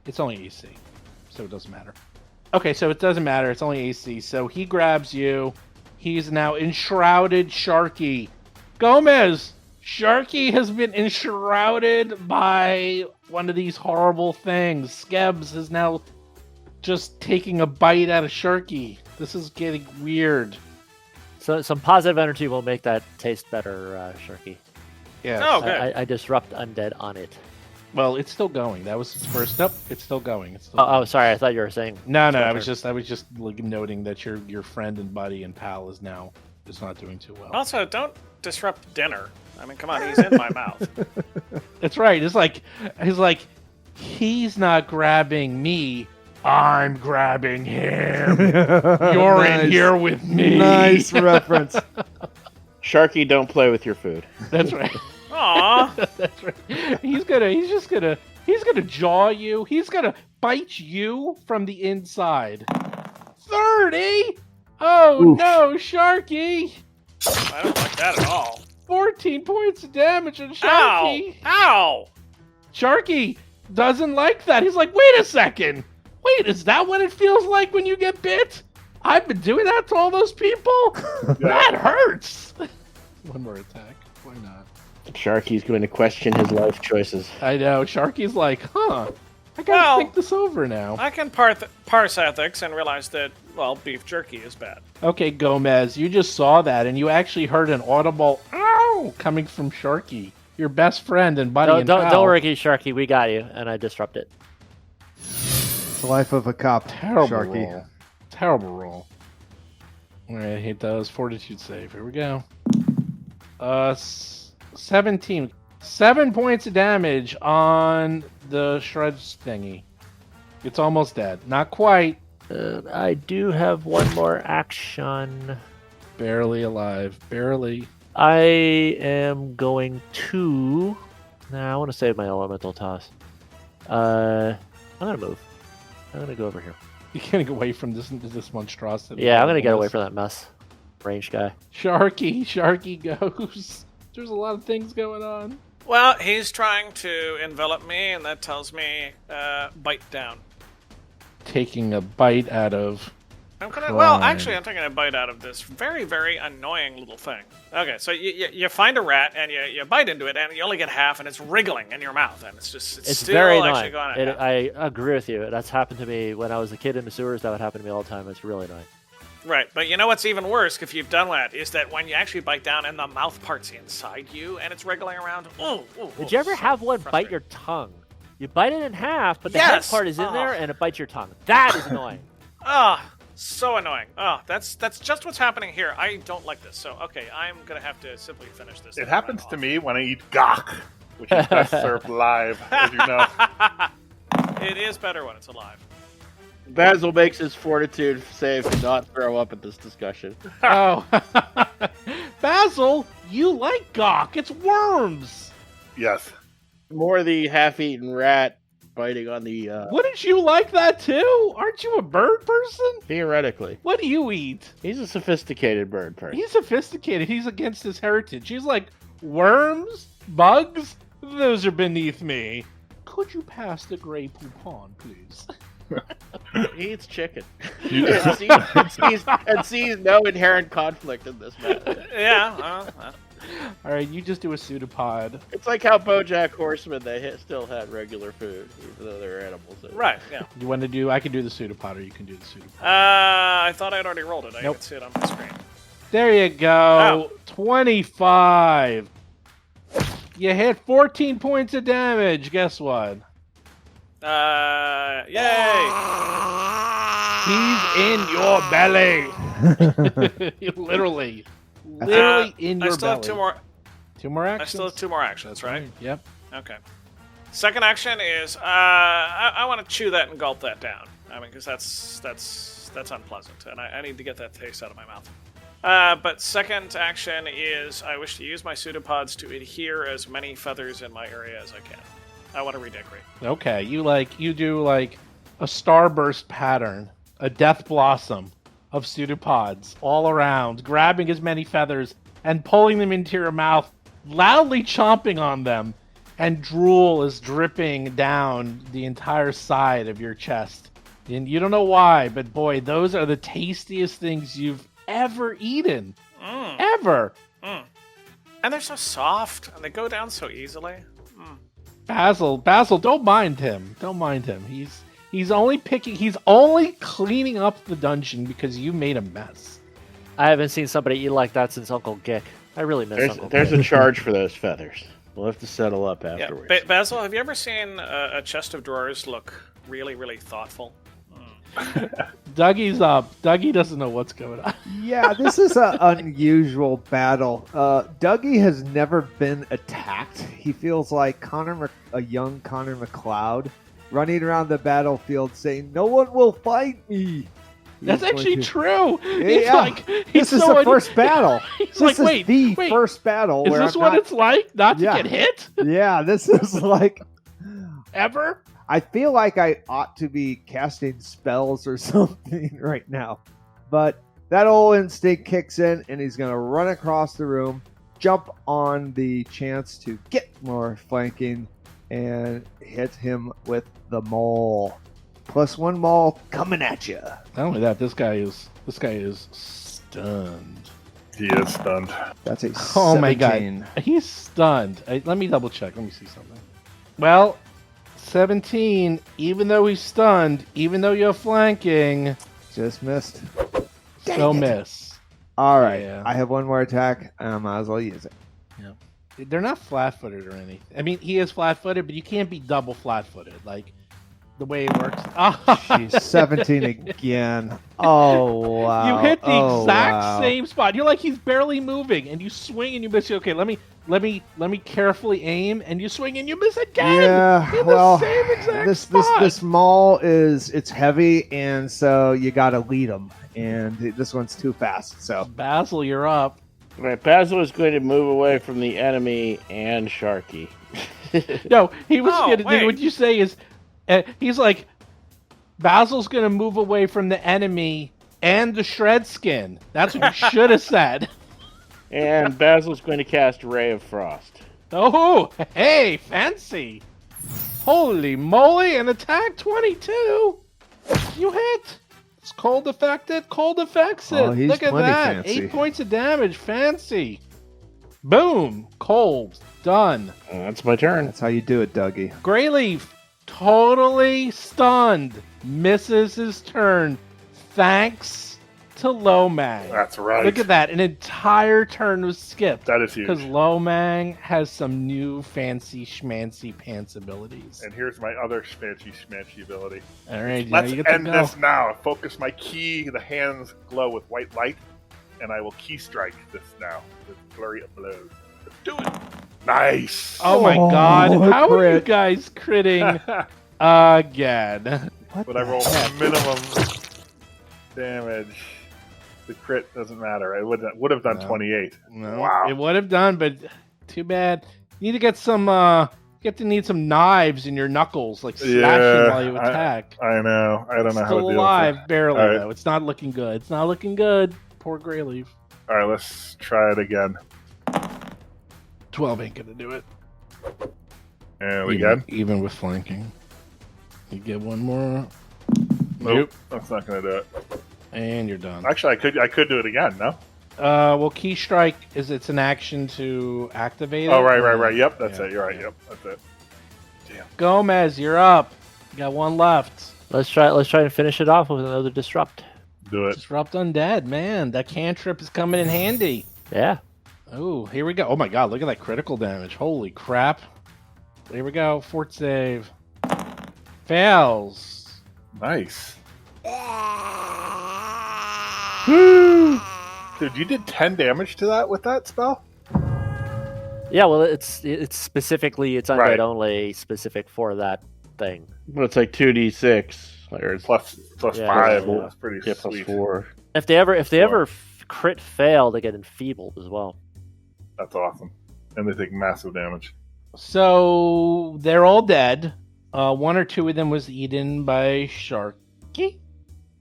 It's only AC, so it doesn't matter. Okay, so it doesn't matter. It's only AC. So he grabs you. He's now enshrouded Sharky. Gomez! Sharky has been enshrouded by one of these horrible things. Skebs is now just taking a bite out of Sharky. This is getting weird. So some positive energy will make that taste better, Sharky. Yeah. Oh, good. I disrupt undead on it. Well, it's still going. That was its first. Nope, it's still going. Oh, sorry. I thought you were saying. No. I was just like noting that your friend and buddy and pal is not doing too well. Also, don't disrupt dinner. I mean, come on, he's in my mouth. That's right. It's like he's not grabbing me. I'm grabbing him. You're in here with me. Nice reference. Sharky, don't play with your food. That's right. Aw. That's right. He's gonna jaw you. He's gonna bite you from the inside. 30. Oh Oof. no, Sharky. I don't like that at all. 14 points of damage on Sharky. Ow! Sharky doesn't like that. He's like, wait a second. Wait, is that what it feels like when you get bit? I've been doing that to all those people? That hurts. One more attack. Why not? Sharky's going to question his life choices. I know. Sharky's like, I gotta think this over now. I can parse ethics and realize that, well, beef jerky is bad. Okay, Gomez, you just saw that, and you actually heard an audible "ow" coming from Sharky, your best friend and buddy. Don't worry, Sharky. We got you, and I disrupt it. The life of a cop. Terrible Sharky. roll. Terrible roll. All right, he does fortitude save. Here we go. 17. 7 points of damage on the shreds thingy. It's almost dead. Not quite. I do have one more action. Barely alive. Barely. I am going to... Nah, I want to save my elemental toss. I'm going to move. I'm going to go over here. You can't get away from this monstrosity. Yeah, I'm going to get away from that mess. Range guy. Sharky goes. There's a lot of things going on. Well, he's trying to envelop me, and that tells me bite down. Taking a bite out of... I'm taking a bite out of this very, very annoying little thing. Okay, so you find a rat, and you bite into it, and you only get half, and it's wriggling in your mouth, and it's still very actually annoying. going on. I agree with you. That's happened to me when I was a kid in the sewers. That would happen to me all the time. It's really annoying. Right, but you know what's even worse, if you've done that, is that when you actually bite down and the mouth part's inside you, and it's wriggling around. Did you ever have one bite your tongue? You bite it in half, but the head part is in there, and it bites your tongue. That is annoying. So annoying. That's just what's happening here. I don't like this. So, okay, I'm going to have to simply finish this. It happens to me when I eat gok, which is best served live, as you know. It is better when it's alive. Basil makes his fortitude save to not throw up at this discussion. Oh. Basil, you like gawk. It's worms. Yes. More the half-eaten rat biting on the... Wouldn't you like that too? Aren't you a bird person? Theoretically. What do you eat? He's a sophisticated bird person. He's sophisticated. He's against his heritage. He's like, worms? Bugs? Those are beneath me. Could you pass the Grey Poupon, please? He eats chicken. and sees no inherent conflict in this matter. Yeah. All right, you just do a pseudopod. It's like how BoJack Horseman, they still had regular food, even though they're animals. Right, yeah. You want to do... I can do the pseudopod, or you can do the pseudopod. I thought I'd already rolled it. I Nope. can see it on my screen. There you go. 25. You hit 14 points of damage. Guess what? Yay! He's in your belly. literally in your I still belly. have two more. Two more actions. I still have two more actions, right? Yep. Okay. Second action is I want to chew that and gulp that down. I mean, because that's unpleasant, and I need to get that taste out of my mouth. But second action is I wish to use my pseudopods to adhere as many feathers in my area as I can. I want to redecorate. Okay, you do like a starburst pattern, a death blossom of pseudopods all around, grabbing as many feathers and pulling them into your mouth, loudly chomping on them, and drool is dripping down the entire side of your chest. And you don't know why, but boy, those are the tastiest things you've ever eaten. Ever. And they're so soft, and they go down so easily. Basil, don't mind him. Don't mind him. He's only cleaning up the dungeon because you made a mess. I haven't seen somebody eat like that since Uncle Gick. I really miss Uncle There's Gick. a charge for those feathers. We'll have to settle up Yeah, afterwards. Basil, have you ever seen a chest of drawers look really, really thoughtful? Dougie's up. Dougie doesn't know what's going on. Yeah, this is an unusual battle. Dougie has never been attacked. He feels like a young Connor McLeod running around the battlefield saying, "No one will fight me." That's actually true. Yeah. This is the first battle. He's This like, is wait, the wait. first battle. Is where this I'm what not- it's like not to Yeah. get hit Yeah, this is like. ever? I feel like I ought to be casting spells or something right now. But that old instinct kicks in, and he's going to run across the room, jump on the chance to get more flanking, and hit him with the maul. +1 maul coming at you. Not only that, this guy is stunned. He is stunned. That's a Oh my 17. god, he's stunned. Let me double check. Let me see something. Well, 17. Even though he's stunned, even though you're flanking, Just missed. so miss. All right, Yeah. I have one more attack, and I might as well use it. They're not flat-footed or anything. I mean, he is flat-footed, but you can't be double flat-footed. Like the way it works. She's 17 again. Oh wow! You hit the Oh, exact wow. same spot. You're like he's barely moving, and you swing and you miss. Okay, let me carefully aim, and you swing and you miss again. Yeah, in well, the same exact this spot. maul it's heavy, and so you got to lead them, and this one's too fast. So Basil, you're up. Right, Basil is going to move away from the enemy and Sharky. No, he was. Oh, wait. What you say is, he's like, Basil's gonna move away from the enemy and the shred skin. That's what you should have said. And Basil's going to cast Ray of Frost. Oh, hey, fancy! Holy moly! An attack 22. You hit. It's cold affected. Cold affects it. Oh, he's Look at plenty that. fancy. 8 points of damage. Fancy. Boom. Cold. Done. That's my turn. that's how you do it, Dougie. Greyleaf, totally stunned, misses his turn. Thanks to Lo Mang. That's right. Look at that. An entire turn was skipped. That is huge. Because Lo Mang has some new fancy schmancy pants abilities. And here's my other schmancy ability. All right, now Let's you get to end go. this now. Focus my key. The hands glow with white light, and I will key strike this now with flurry of blows. Let's do it. Nice. Oh my Oh, god. How are you crit. guys critting again? What But I the roll heck? minimum damage. The crit doesn't matter. I would have done No. 28. No, Wow. it would have done, but too bad. You need to get some, need some knives in your knuckles, like slashing Yeah, while you attack. I know. I don't know how to Still deal alive, with it. barely, All right. though. It's not looking good. It's not looking good. Poor Greyleaf. All right, let's try it again. 12 ain't gonna do it. And we even, good? even with flanking. You get one more. Nope, that's not going to do it. And you're done. Actually, I could do it again. No. Well, Key Strike it's an action to activate it. Oh, right. Yep, that's Yeah, it. You're right. yeah. Yep, that's it. Gomez, you're up. You got one left. Let's try and finish it off with another disrupt. Do it. Disrupt Undead, man. That cantrip is coming in handy. Yeah. Oh, here we go. Oh my god, look at that critical damage. Holy crap. Here we go. Fort save. Fails. Nice. Woo! Dude, you did 10 damage to that with that spell? Yeah, well, it's specifically it's undead Right. only, specific for that thing. But it's like 2d6. Or it's Plus Yeah, 5. yeah. That's pretty yeah, plus sweet. 4. If they ever Sure. crit fail, they get enfeebled as well. That's awesome. And they take massive damage. So they're all dead. One or two of them was eaten by Sharky.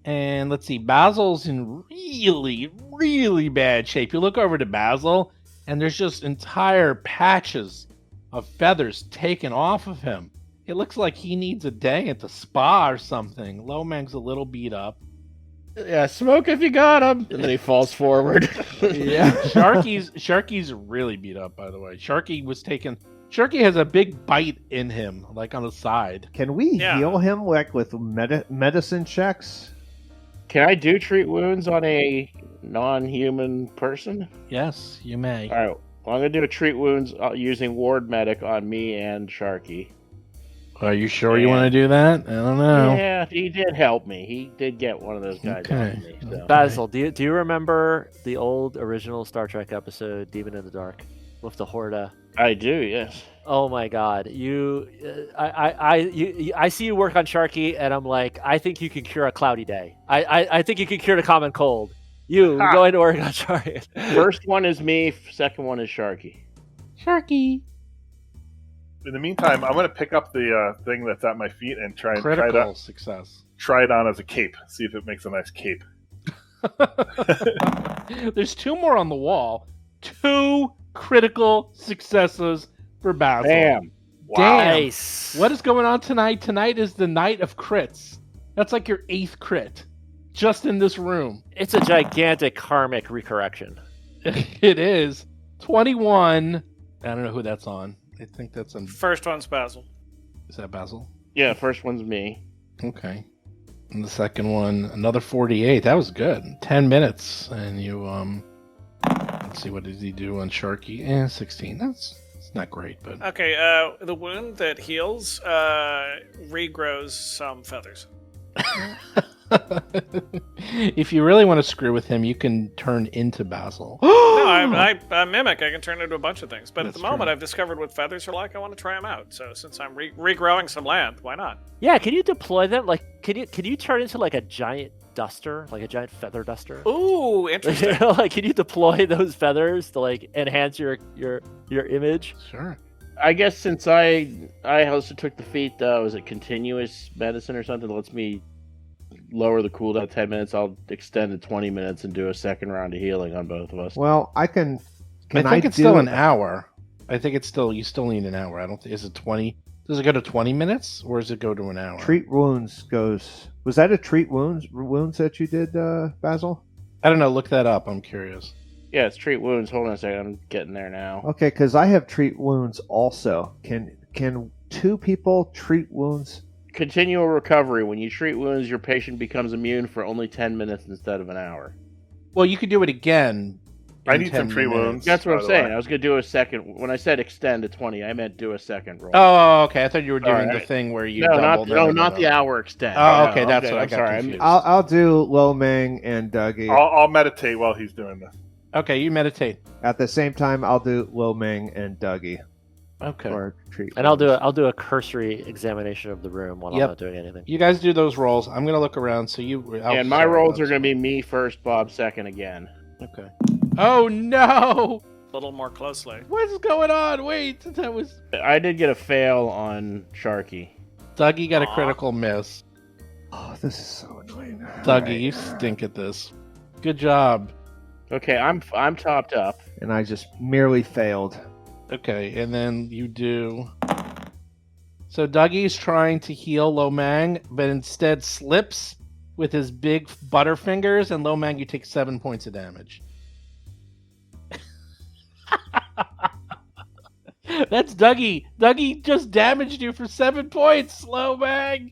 And let's see, Basil's in really, really bad shape. You look over to Basil, and there's just entire patches of feathers taken off of him. It looks like he needs a day at the spa or something. Lo Mang's a little beat up. Yeah, smoke if you got him. And then he falls forward. Yeah, Sharky's really beat up, by the way. Sharky has a big bite in him, like on the side. Can we Yeah. heal him like with medicine checks? Can I do treat wounds on a non-human person? Yes, you may. All right. Well, I'm gonna do a treat wounds using ward medic on me and Sharky. Are you sure you Yeah. want to do that? I don't know. Yeah, he did help me. He did get one of those guys Okay. on me. So. Basil, do you remember the old original Star Trek episode Demon in the Dark with the Horda? I do, yes. Oh my God! I see you work on Sharky, and I'm like, I think you can cure a cloudy day. I think you can cure the common cold. You Ha! go into work on Sharky. First one is me. Second one is Sharky. Sharky. In the meantime, I'm going to pick up the thing that's at my feet and try Critical success. try it on as a cape. See if it makes a nice cape. There's two more on the wall. 2 critical successes for Basil. Bam. Wow. Nice. What is going on tonight? Tonight is the night of crits. That's like your 8th crit. Just in this room. It's a gigantic karmic recorrection. It is. 21. I don't know who that's on. I think that's on. First one's Basil. Is that Basil? Yeah, first one's me. Okay. And the second one, another 48. That was good. 10 minutes. And you, let's see, what did he do on Sharky? 16. That's not great, but. Okay, the wound that heals regrows some feathers. If you really want to screw with him, you can turn into Basil. No, I mimic. I can turn into a bunch of things. But That's at the moment, true. I've discovered what feathers are like. I want to try them out. So since I'm regrowing some land, why not? Yeah, can you deploy them? Like, can you turn into like a giant duster, like a giant feather duster? Ooh, interesting. Like, can you deploy those feathers to like enhance your image? Sure. I guess since I also took the feat, was it continuous medicine or something that lets me lower the cooldown 10 minutes, I'll extend to 20 minutes and do a second round of healing on both of us. Well, I can. Can I think it's do still an hour. I think it's still, you still need an hour. I don't think, is it 20? Does it go to 20 minutes or does it go to an hour? treat wounds goes. Was that a treat wounds that you did, Basil? I don't know. Look that up. I'm curious. Yeah, it's treat wounds. Hold on a second, I'm getting there now. Okay, because I have treat wounds also. Can 2 people treat wounds? Continual recovery. When you treat wounds, your patient becomes immune for only 10 minutes instead of an hour. Well, you could do it again. I in need some 10 tree minutes. wounds. That's what by I'm the saying. way. I was going to do a second. When I said extend to 20, I meant do a second roll. Oh, okay. I thought you were doing the Alright. thing where you no, doubled. not the hour extend. Oh, No, okay. That's what I I'm got sorry. confused. I'll do Lo Mang and Dougie. I'll meditate while he's doing this. Okay, you meditate. At the same time, I'll do Lo Mang and Dougie Okay. for treat. And I'll do a cursory examination of the room while Yep. I'm not doing anything. You guys do those rolls. I'm gonna look around. So you. And my rolls are going to be me first, Bob second again. Okay. Oh no! A little more closely. What's going on? Wait, that was I did get a fail on Sharky. Dougie got a Aw. critical miss. Oh, this is so annoying. Dougie, you stink at this. Good job. Okay, I'm topped up. And I just merely failed. Okay, and then you do. So Dougie's trying to heal Lo Mang, but instead slips with his big butterfingers, and Lo Mang, you take 7 points of damage. That's Dougie. Dougie just damaged you for 7 points. Lo Mang.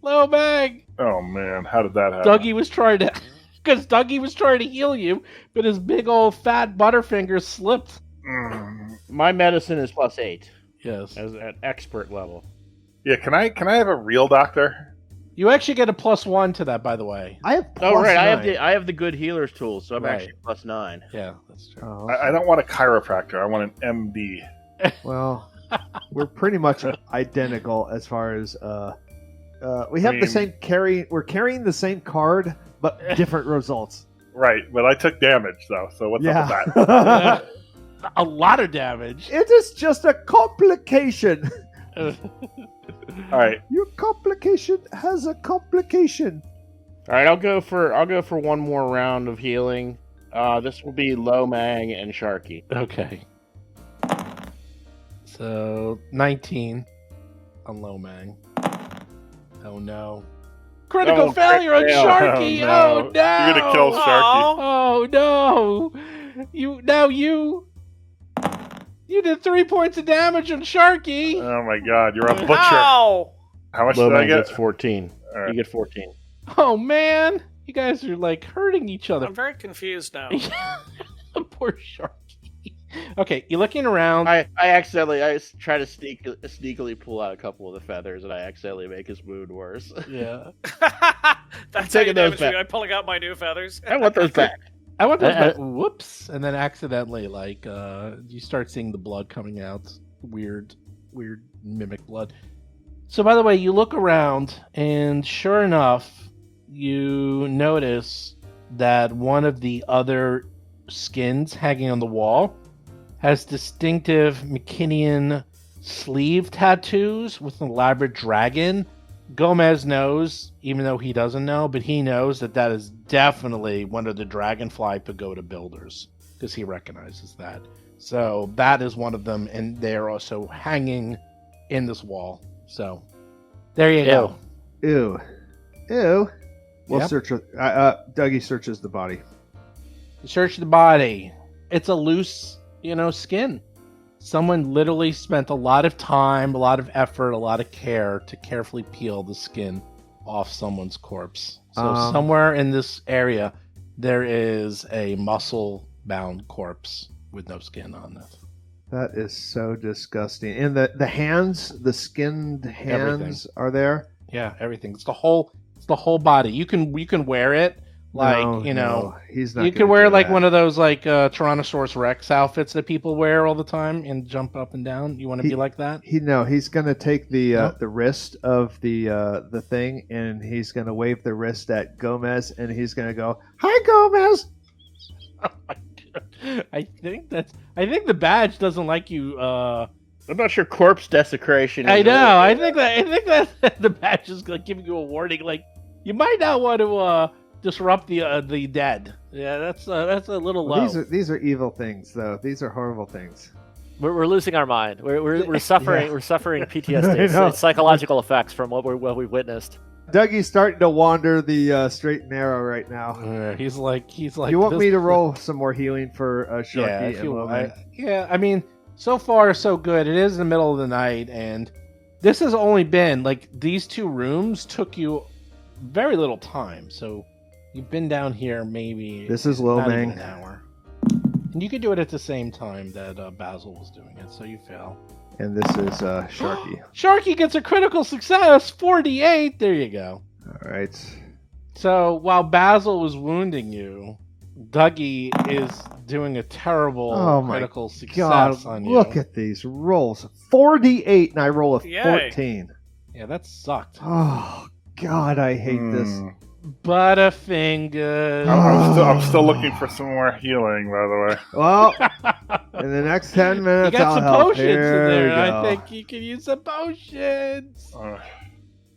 Lo Mang. Oh man, how did that happen? Dougie was trying to, because Dougie was trying to heal you, but his big old fat butterfingers slipped. Mm. My medicine is +8 Yes. as at expert level. Yeah, can I have a real doctor? You actually get a +1 to that, by the way. I have Oh right, +9. I have the good healer's tools, so I'm Right. actually +9. Yeah, that's true. Oh, I don't want a chiropractor. I want an MD. well, we're pretty much identical as far as we have the mean- same carry. We're carrying the same card, but different results. Right, but I took damage though. So what's up with that? Yeah. A lot of damage. It is just a complication. All right. Your complication has a complication. All right, I'll go for one more round of healing. This will be Lo Mang and Sharky. Okay. So 19 on Lo Mang. Oh no! Critical Oh, failure on crit fail. Sharky. Oh, no. Oh no! You're gonna kill Sharky. Oh no! You did 3 points of damage on Sharky. Oh my God, you're a butcher. Ow! How much Lo did I Mang get? gets 14. All right. You get 14. Oh man, you guys are like hurting each other. I'm very confused now. Poor Sharky. Okay, you're looking around. I try to sneakily pull out a couple of the feathers, and I accidentally make his wound worse. Yeah. That's how you taking those damage me back. by pulling out my new feathers. I want those back. I went those I- back. Whoops, and then accidentally, like, you start seeing the blood coming out. Weird mimic blood. So, by the way, you look around, and sure enough, you notice that one of the other skins hanging on the wall has distinctive McKinnian sleeve tattoos with an elaborate dragon. Gomez knows, even though he doesn't know, but he knows that is definitely one of the Dragonfly Pagoda builders, because he recognizes that. So that is one of them, and they're also hanging in this wall. So there you go. Ew. We'll Yep. search. Dougie searches the body. Search the body. It's a loose, skin. Someone literally spent a lot of time, a lot of effort, a lot of care to carefully peel the skin off someone's corpse. So somewhere in this area, there is a muscle-bound corpse with no skin on it. That is so disgusting. And the hands, the skinned hands, Everything. are there. Yeah, everything. It's the whole body. You can wear it like, No, he's not. you gonna can wear do like that. one of those like Tyrannosaurus Rex outfits that people wear all the time and jump up and down. You want to be like that? He's gonna take the Nope. the wrist of the thing, and he's gonna wave the wrist at Gomez, and he's gonna go, "Hi, Gomez." I think the badge doesn't like you. I'm not sure corpse desecration. I is know. really- I think that the badge is like giving you a warning. Like you might not want to disrupt the dead. Yeah, that's a little low. These are evil things, though. These are horrible things. We're losing our mind. We're suffering. Yeah. We're suffering I PTSD. know. It's psychological effects from what we've witnessed. Dougie's starting to wander the straight and narrow right now. He's like. You want me to roll some more healing for Yeah, Sharky if and you, Lo Mang? I mean, so far so good. It is the middle of the night, and this has only been like these two rooms took you very little time. So you've been down here maybe This is Lo not even Mang. an hour, and you could do it at the same time that Basil was doing it. So you fail. And this is Sharky. Sharky gets a critical success, 48. There you go. All right. So while Basil was wounding you, Dougie is doing a terrible Oh my critical success God, on you. look at these rolls. 48, and I roll a Yay. 14. Yeah, that sucked. Oh, God, I hate this. Butterfingers. I'm still looking for some more healing, by the way. Well, in the next 10 You minutes, got I'll some help. potions Here in there. we I go. think you can use some potions. Uh,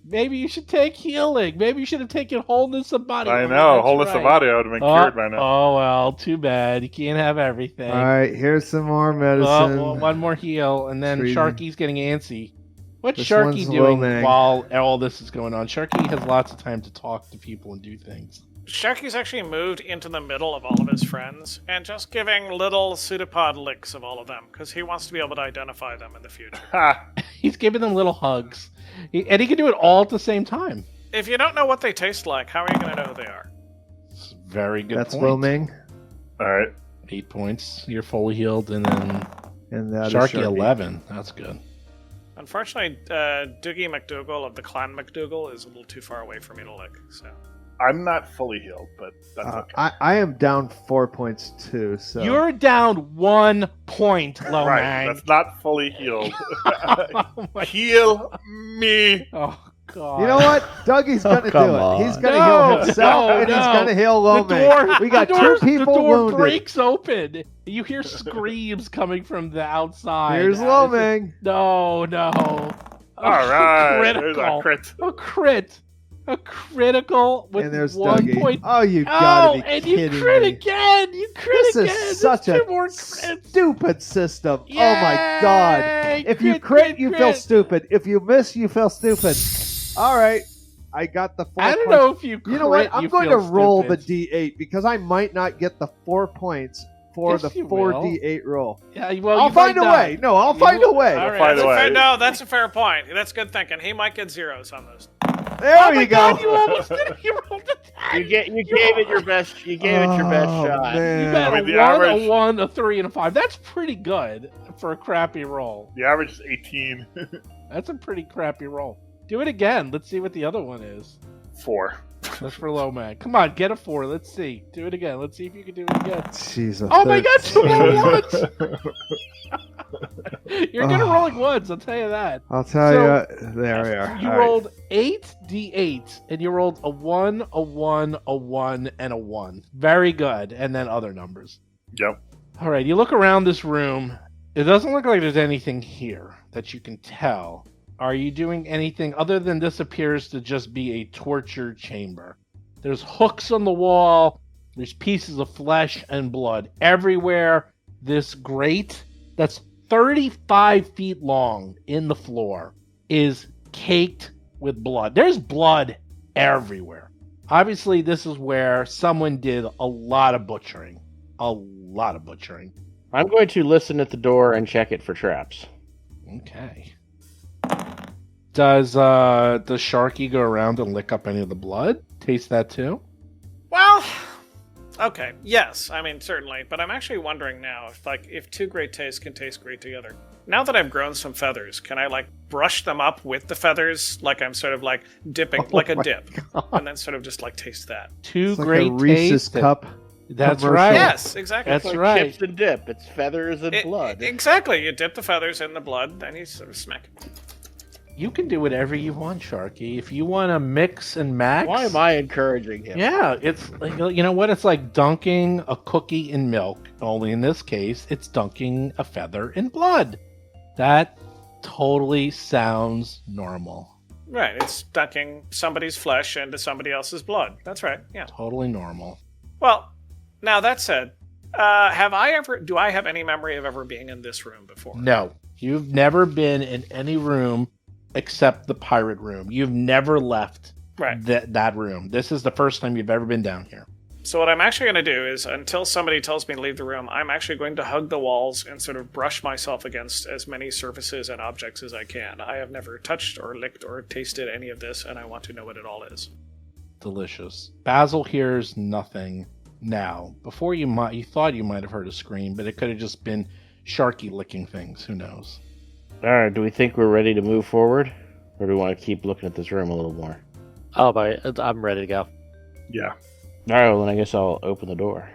Maybe you should take healing. Maybe you should have taken wholeness of body. I Oh, know, that's wholeness right. of body, I would have been cured by now. Oh well, too bad. You can't have everything. All right, here's some more Oh, medicine. well, one more heal, and then Treating. Sharky's getting antsy. What's This Sharky one's doing Lo Mang. while all this is going on? Sharky has lots of time to talk to people and do things. Sharky's actually moved into the middle of all of his friends and just giving little pseudopod licks of all of them because he wants to be able to identify them in the future. Ha! He's giving them little hugs, and he can do it all at the same time. If you don't know what they taste like, how are you going to know who they are? It's a very good. That's point. Lo Mang. Alright. 8 points. You're fully healed, and then And that is Sharky Sharky. 11. That's good. Unfortunately, Doogie McDougal of the Clan McDougal is a little too far away for me to lick. So I'm not fully healed, but that's okay. I am down 4 points too. So You're down 1 point, Lo Right, Mang. that's not fully healed. Oh, my- Heal me. oh, God. you know what? Dougie's gonna come do it. on. He's gonna No, heal himself, no, and he's no. gonna heal The Lo Mang. door, We got the two doors- people The door wounded. breaks open. You hear screams coming from the outside. Here's Lo Mang. No. All right, Critical. there's a crit. A crit. A critical with And there's 1 Dougie. point. Oh, you gotta Oh, be and kidding you crit me. again. You crit This again. is There's such 2 a more crits. stupid system. Oh my god. Yay! If you crit, you feel crit. stupid. If you miss, you feel stupid. All right. I got the 4 I don't points. know if you crit. You know what? I'm you going to feel roll stupid. the D8 because I might not get the 4 points for Yes, the you 4D8 roll. Yeah, well, I'll you find a might way. not. No, I'll You find will- a way. All right. Find a way. No, that's a fair point. That's good thinking. He might get zeros on those. There Oh you my go. God, you almost did it. You rolled a 10. You gave it your best. You gave it your best Oh, shot. man. You got I mean, a the 1, average- a 1, a 3, and a 5. That's pretty good for a crappy roll. The average is 18. That's a pretty crappy roll. Do it again. Let's see what the other one is. 4. That's for Lo Mang. Come on, get a 4. Let's see. Do it again. Let's see if you can do it again. Jeez, Oh my God, 2 more 13. ones. You're good at rolling ones, I'll tell you that. I'll tell So- you. There we are. You All right. rolled 8 d8, and you rolled a 1, a 1, a 1, and a 1. Very good. And then other numbers. Yep. All right, you look around this room. It doesn't look like there's anything here that you can tell. Are you doing anything other than this appears to just be a torture chamber? There's hooks on the wall. There's pieces of flesh and blood everywhere. This grate that's 35 feet long in the floor is caked with blood. There's blood everywhere. Obviously, this is where someone did a lot of butchering. A lot of butchering. I'm going to listen at the door and check it for traps. Okay. Does Sharky go around and lick up any of the blood? Taste that too? Well, okay, yes, I mean certainly, but I'm actually wondering now if two great tastes can taste great together. Now that I've grown some feathers, can I brush them up with the feathers, like I'm sort of dipping, like a dip, and then sort of just taste that? Two It's like great a Reese's tastes. cup. That's commercial. right. Yes, exactly. That's It's like right. chips and dip. It's feathers and blood. Exactly. You dip the feathers in the blood, then you sort of smack it. You can do whatever you want, Sharky. If you want to mix and max. Why am I encouraging him? Yeah, it's like, you know what? It's like dunking a cookie in milk. Only in this case, it's dunking a feather in blood. That totally sounds normal. Right, it's dunking somebody's flesh into somebody else's blood. That's right, yeah. Totally normal. Well, now that said, do I have any memory of ever being in this room before? No, you've never been in any room except the pirate room. You've never left Right. that room. This is the first time you've ever been down here. So what I'm actually going to do is, until somebody tells me to leave the room, I'm actually going to hug the walls and sort of brush myself against as many surfaces and objects as I can. I have never touched or licked or tasted any of this, and I want to know what it all is. Delicious. Basil hears nothing now. Before you thought you might have heard a scream, but it could have just been Sharky licking things. Who knows? All right, do we think we're ready to move forward? Or do we want to keep looking at this room a little more? Oh, but I'm ready to go. Yeah. All right, well, then I guess I'll open the door.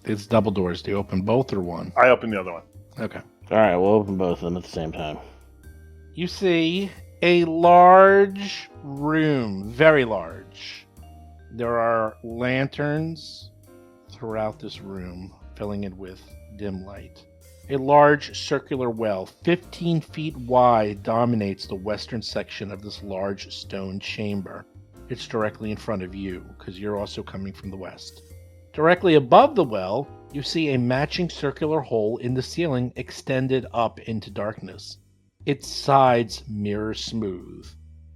It's double doors. Do you open both or one? I opened the other one. Okay. All right, we'll open both of them at the same time. You see a large room, very large. There are lanterns throughout this room, filling it with dim light. A large circular well, 15 feet wide, dominates the western section of this large stone chamber. It's directly in front of you, because you're also coming from the west. Directly above the well, you see a matching circular hole in the ceiling extended up into darkness. Its sides mirror smooth.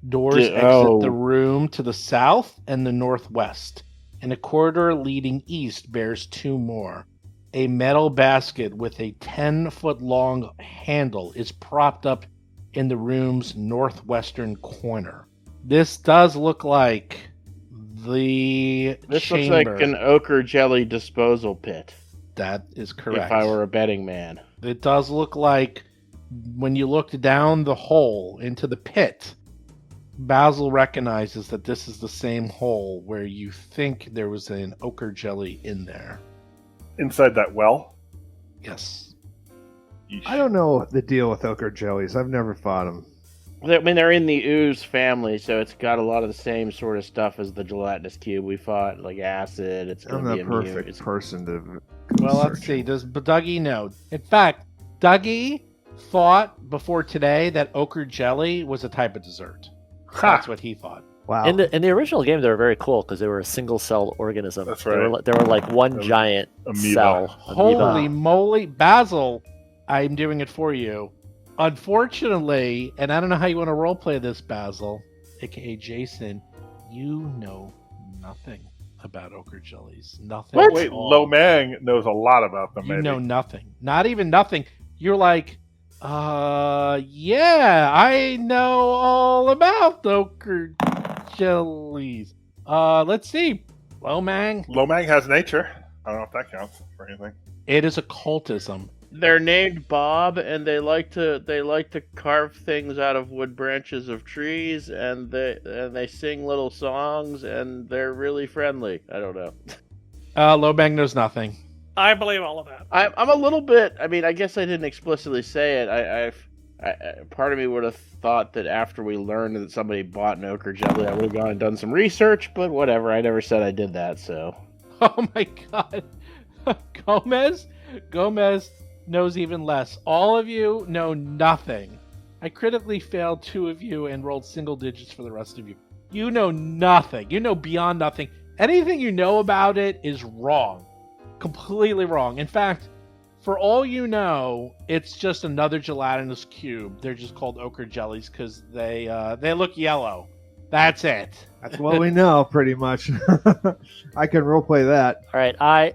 Doors exit the room to the south and the northwest, and a corridor leading east bears two more. A metal basket with a 10-foot-long handle is propped up in the room's northwestern corner. This does look like the This chamber. looks like an ochre jelly disposal pit. That is correct. If I were a betting man. It does look like when you look down the hole into the pit, Basil recognizes that this is the same hole where you think there was an ochre jelly in there. Inside that well? Yes. Yeesh. I don't know the deal with ochre jellies. I've never fought them. I mean, they're in the ooze family, so it's got a lot of the same sort of stuff as the gelatinous cube we fought, like acid. It's I'm going to the be immune. perfect It's person to. Well, let's see. Does Dougie know? In fact, Dougie thought before today that ochre jelly was a type of dessert. That's what he thought. Wow. In the original game, they were very cool because they were a single-celled organism. That's They right. were like one giant Amoeba. cell. Holy moly, Basil! I'm doing it for you. Unfortunately, and I don't know how you want to roleplay this, Basil, aka Jason, you know nothing about ochre jellies. Nothing. Wait, at all. Lo Mang knows a lot about them, You maybe. know nothing. Not even nothing. You're like, yeah, I know all about ochre jellies. Let's see. Lo Mang. Lo Mang has nature. I don't know if that counts for anything. It is occultism. They're named Bob, and they like to carve things out of wood branches of trees, and they sing little songs, and they're really friendly. I don't know. Lo Mang knows nothing. I believe all of that. I'm a little bit. I mean, I guess I didn't explicitly say it. I part of me would have thought that after we learned that somebody bought an ochre jelly, I would have gone and done some research. But whatever. I never said I did that. So. Oh my God, Gomez knows even less. All of you know nothing. I critically failed 2 of you and rolled single digits for the rest of you. You know nothing. You know beyond nothing. Anything you know about it is wrong. Completely wrong. In fact, for all you know, it's just another gelatinous cube. They're just called ochre jellies because they look yellow. That's it. That's what we know, pretty much. I can roleplay that. All right, I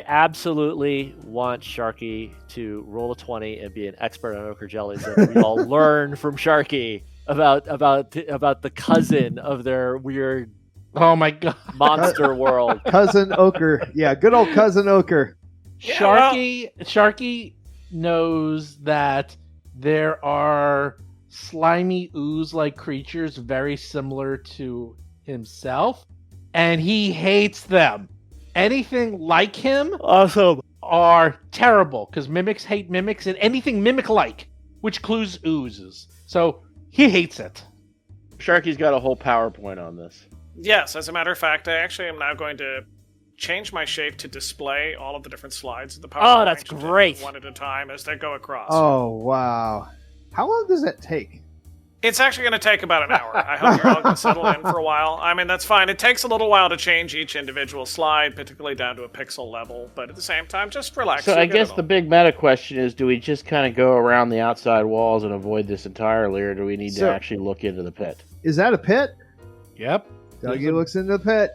absolutely want Sharky to roll a 20 and be an expert on ochre jellies, and we all learn from Sharky about the cousin of their weird Oh my God. monster world. Cousin Ochre. Yeah, good old Cousin Ochre. Yeah, Sharky knows that there are slimy ooze-like creatures very similar to himself, and he hates them. Anything like him Awesome. are terrible, because mimics hate mimics, and anything mimic-like, which includes oozes. So he hates it. Sharky's got a whole PowerPoint on this. Yes, as a matter of fact, I actually am now going to change my shape to display all of the different slides of the PowerPoint. Oh, that's great. One at a time as they go across. Oh, wow. How long does that take? It's actually going to take about an hour. I hope you're all going to settle in for a while. I mean, that's fine. It takes a little while to change each individual slide, particularly down to a pixel level. But at the same time, just relax. So You'll I get guess it the all. big meta question is, do we just kind of go around the outside walls and avoid this entirely, or do we need So- to actually look into the pit? Is that a pit? Yep. Dougie looks into the pit.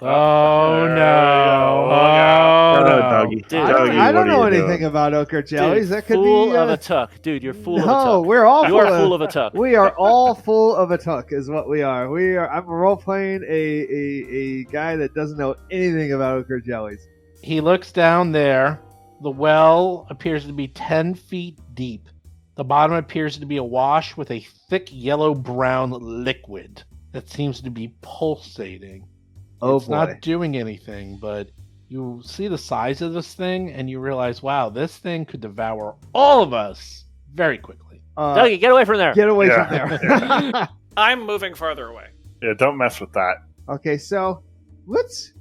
Oh, There no. you go. Look out. Oh, No, no. Dougie. Dude, I don't what are know you anything doing? about ochre jellies. Dude, That could fool be. of a tuck. Dude, you're full of a No, tuck. we're all You are full full of a tuck. We are all full of a tuck, is what we are. I'm role playing a guy that doesn't know anything about ochre jellies. He looks down there. The well appears to be 10 feet deep. The bottom appears to be awash with a thick yellow-brown liquid that seems to be pulsating. Oh It's boy. not doing anything, but you see the size of this thing, and you realize, wow, this thing could devour all of us very quickly. Dougie, get away from there. Get away Yeah. from there. I'm moving farther away. Yeah, don't mess with that. Okay, so let's.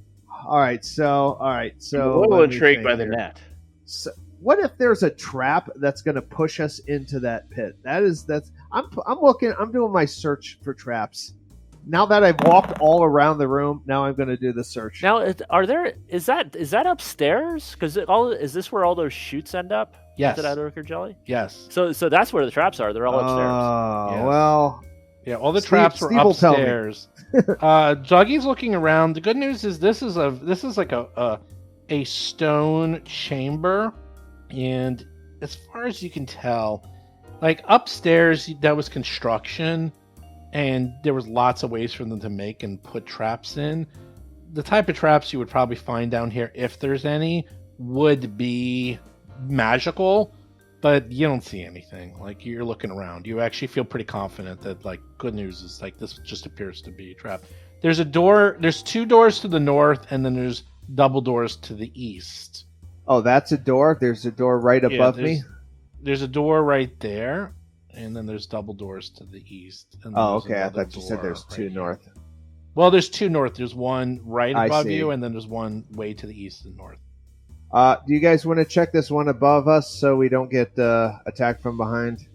All right, so I'm a little let me intrigued think by the here. net. So, what if there's a trap that's going to push us into that pit? That's. I'm looking. I'm doing my search for traps. Now that I've walked all around the room, now I'm going to do the search. Now, is that upstairs? Because is this where all those chutes end up? Yes. Is it out of ochre jelly? Yes. So that's where the traps are. They're all upstairs. Oh, Yes. well. Yeah, all the Steve- traps were Steve will tell me. upstairs. Dougie's looking around. The good news is this is like a stone chamber, and as far as you can tell, like upstairs that was construction, and there was lots of ways for them to make and put traps in. The type of traps you would probably find down here, if there's any, would be magical. but you don't see anything. Like, you're looking around. You actually feel pretty confident that, like, good news is, like, this just appears to be a trap. There's a door. There's 2 doors to the north, and then there's double doors to the east. Oh, that's a door? There's a door right above me? There's a door right there, and then there's double doors to the east. And then Oh, there's okay. I another thought you said door there's 2 right here. north. Well, there's 2 north. There's one right I above see. you, and then there's one way to the east and north. Do you guys want to check this one above us so we don't get attacked from behind?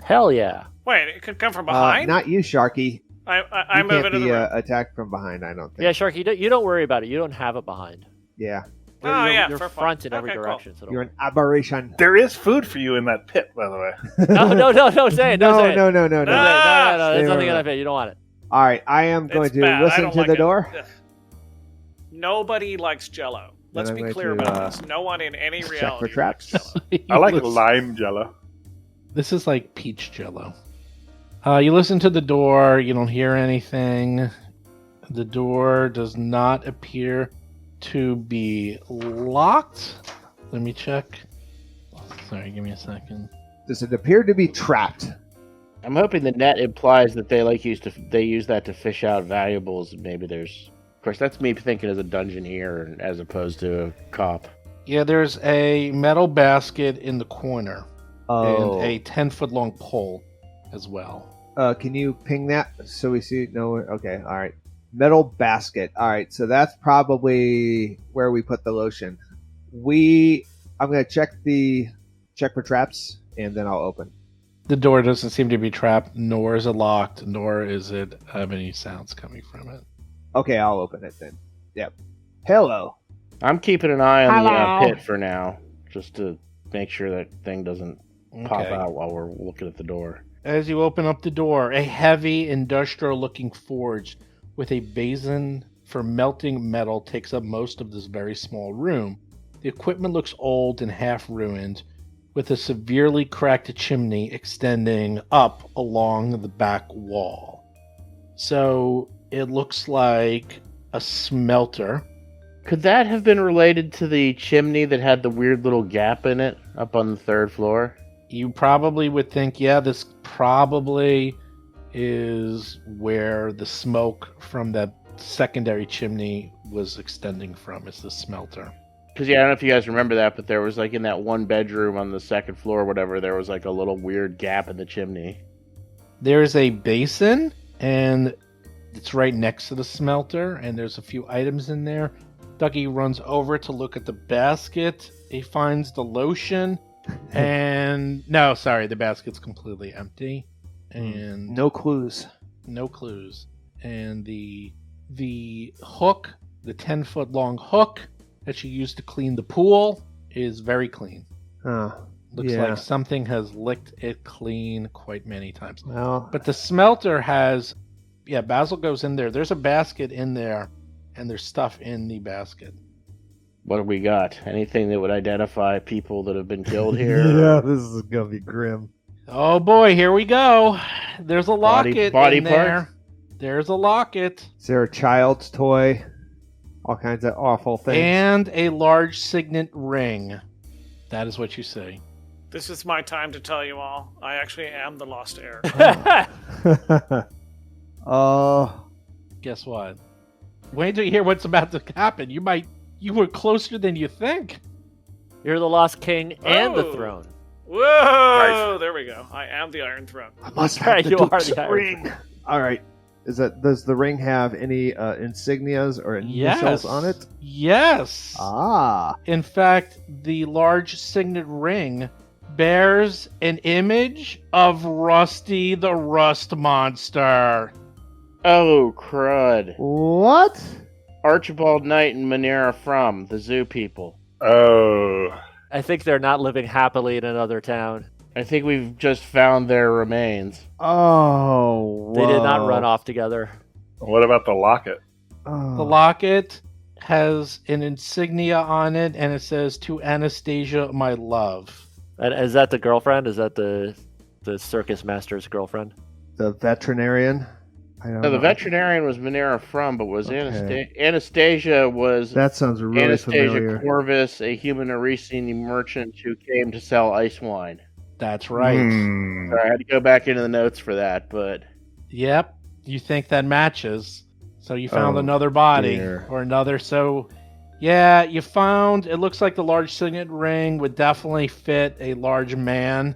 Hell yeah. Wait, it could come from behind? Not you, Sharky. I You move can't into be the room. attacked from behind, I don't think. Yeah, Sharky, you don't worry about it. You don't have it behind. Yeah. You're fair front point. in every Okay, cool. direction. So You're an aberration. There is food for you in that pit, by the way. no, say it. No, say it. no. No, No. there's Stay nothing away. in that. You don't want it. All right, I am going It's to bad. I listen don't to like the it. door. Ugh. Nobody likes Jello. Let's I'm be going clear to, about this. No one in any check reality for traps. likes Jello. I like Listen- lime jello. This is like peach jello. You listen to the door. You don't hear anything. The door does not appear to be locked. Let me check. Sorry, give me a second. Does it appear to be trapped? I'm hoping the net implies that they use that to fish out valuables. Maybe there's, of course, that's me thinking as a dungeoneer as opposed to a cop. Yeah, there's a metal basket in the corner Oh. and a 10-foot long pole as well. Can you ping that so we see? No. Okay. All right. Metal basket. All right. So that's probably where we put the lotion. I'm gonna check for traps and then I'll open. The door doesn't seem to be trapped, nor is it locked, nor is it have any sounds coming from it. Okay, I'll open it then. Yep. Hello. I'm keeping an eye on the Hello. pit for now, just to make sure that thing doesn't pop Okay. out while we're looking at the door. As you open up the door, a heavy industrial-looking forge with a basin for melting metal takes up most of this very small room. The equipment looks old and half-ruined, with a severely cracked chimney extending up along the back wall. So it looks like a smelter. Could that have been related to the chimney that had the weird little gap in it up on the 3rd floor? You probably would think, yeah, this probably is where the smoke from that secondary chimney was extending from. It's the smelter. Because, yeah, I don't know if you guys remember that, but there was, like, in that one bedroom on the 2nd floor or whatever, there was, like, a little weird gap in the chimney. There's a basin, and it's right next to the smelter, and there's a few items in there. Dougie runs over to look at the basket. He finds the lotion, and no, sorry, the basket's completely empty, and No clues. no clues. And the hook, the 10-foot long hook that you used to clean the pool, is very clean. Huh. Looks Yeah. like something has licked it clean quite many times. Well, But the smelter has, yeah, Basil goes in there. There's a basket in there, and there's stuff in the basket. What do we got? Anything that would identify people that have been killed here? yeah, this is gonna be grim. Oh boy, here we go. There's a locket body in there. parts? There's a locket. Is there a child's toy? All kinds of awful things. And a large signet ring. That is what you see. This is my time to tell you all. I actually am the lost heir. Oh, Guess what? Wait till you hear what's about to happen. You were closer than you think. You're the Lost King and the Oh. throne. Whoa! There we go. I am the Iron Throne. I must Right, have the you are Duke's the Iron ring. All right. Does the ring have any insignias or initials on it? Yes. Ah. In fact, the large signet ring bears an image of Rusty the Rust Monster. Oh, crud. What? Archibald Knight and Manera from the zoo people. Oh. I think they're not living happily in another town. I think we've just found their remains. Oh, They did not whoa. run off together. What about the locket? Oh. The locket has an insignia on it, and it says, "To Anastasia, my love." And is that the girlfriend? Is that the circus master's girlfriend? The veterinarian. I don't No, the know. veterinarian was Manera from, but was Okay. Anastasia was That sounds really Anastasia familiar. Corvus, a human Arisian merchant who came to sell ice wine. That's right. Sorry, I had to go back into the notes for that, but Yep. You think that matches. So you found Oh, another body dear. or another. So, yeah, you found, it looks like the large signet ring would definitely fit a large man.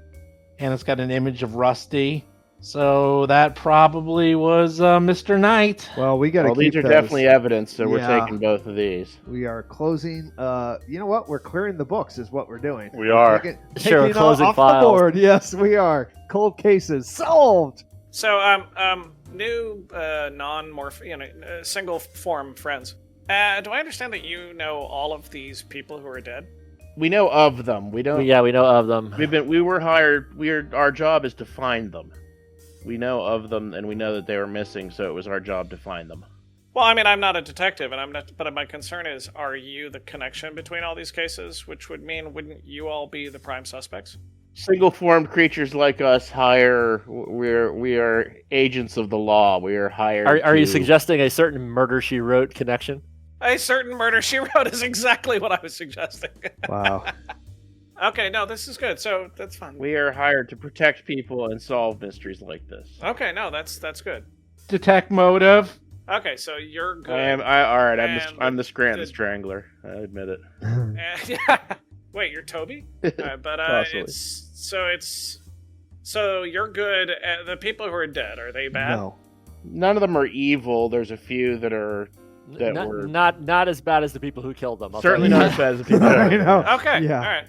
And it's got an image of Rusty. So that probably was Mr. Knight. Well, we got to well, keep these are those. definitely evidence, so we're Yeah. taking both of these. We are closing. You know what? We're clearing the books, is what we're doing. We are. Taking Sure, it closing off files. the board. Yes, we are. Cold cases solved. So, new single form friends. Do I understand that you know all of these people who are dead? We know of them. We don't. Yeah, we know of them. We were hired. Our job is to find them. We know of them, and we know that they were missing, so it was our job to find them. Well, I mean, I'm not a detective, and I'm not. But my concern is, are you the connection between all these cases? Which would mean, wouldn't you all be the prime suspects? Single-formed creatures like us hire. We are agents of the law. We are hired. Are you to- suggesting a certain Murder, She Wrote connection? A certain murder she wrote is exactly what I was suggesting. Wow. Okay, no, this is good. So that's fine. We are hired to protect people and solve mysteries like this. Okay, no, that's good. Detect motive. Okay, so you're good. All right. And I'm the Scranton the- Strangler. I admit it. Wait, you're Toby? But Possibly. so you're good. The people who are dead, are they bad? No. None of them are evil. There's a few that are that Not, were not as bad as the people who killed them. I'll certainly tell you. not as bad as the people. I know. Okay, Yeah. all right.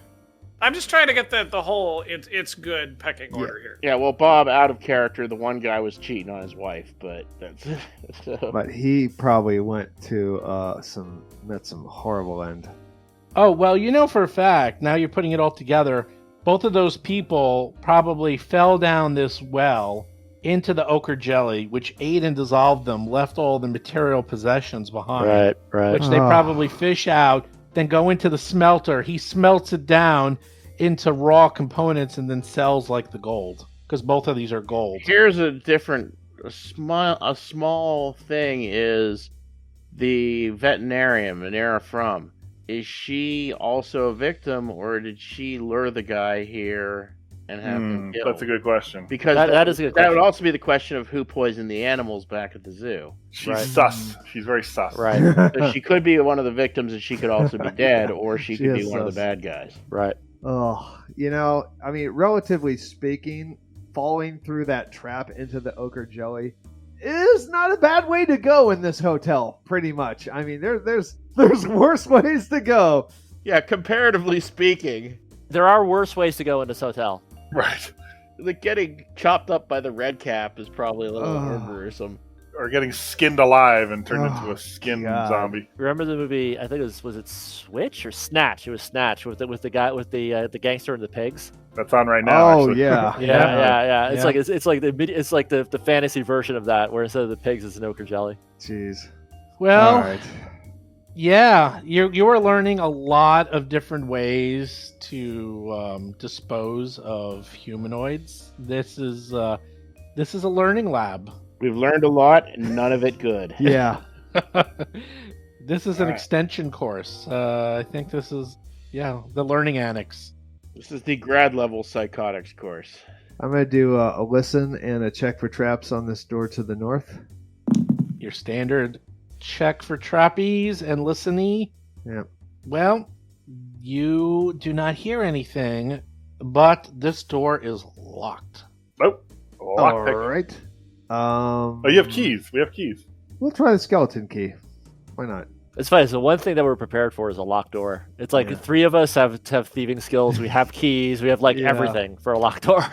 I'm just trying to get the whole it's good pecking order here. Yeah, well, Bob, out of character, the one guy was cheating on his wife, but that's so. But he probably went to met some horrible end. Oh, well, you know for a fact, now you're putting it all together, both of those people probably fell down this well into the ochre jelly, which ate and dissolved them, left all the material possessions behind. Right. Which they Ah. probably fish out, then go into the smelter. He smelts it down into raw components and then sells like the gold. Because both of these are gold. Here's a small thing is the veterinarian, Manera From. Is she also a victim, or did she lure the guy here and have him killed? That's a good question. Because That is a good that would question. also be the question of who poisoned the animals back at the zoo. She's Right. sus. She's very sus. Right. So she could be one of the victims, and she could also be dead, or she She could be is one of the sus. bad guys. Right. Oh, I mean, relatively speaking, falling through that trap into the ochre jelly is not a bad way to go in this hotel. Pretty much. I mean, there's worse ways to go. Yeah, comparatively speaking, There are worse ways to go in this hotel. Right. like getting chopped up by the red cap is probably a little more Oh. gruesome. Or getting skinned alive and turned Oh, into a skinned God. zombie. Remember the movie? I think was it Switch or Snatch? It was Snatch with the guy with the gangster and the pigs. That's on right now. Oh actually. yeah, Yeah. It's Yeah. like the fantasy version of that, where instead of the pigs, it's an ochre jelly. Jeez. Well, All right. yeah, you are learning a lot of different ways to dispose of humanoids. This is a learning lab. We've learned a lot, and none of it good. Yeah. This is an Alright. extension course. I think this is the learning annex. This is the grad level psychotics course. I'm gonna do a listen and a check for traps on this door to the north. Your standard check for trapeze and listenee. Yep. Well, you do not hear anything, but this door is locked. Nope. All Lockpick. right. Oh, you have keys. We have keys. We'll try the skeleton key. Why not? It's funny. So one thing that we're prepared for is a locked door. It's like Yeah. three of us have thieving skills. We have keys. We have Yeah. everything for a locked door.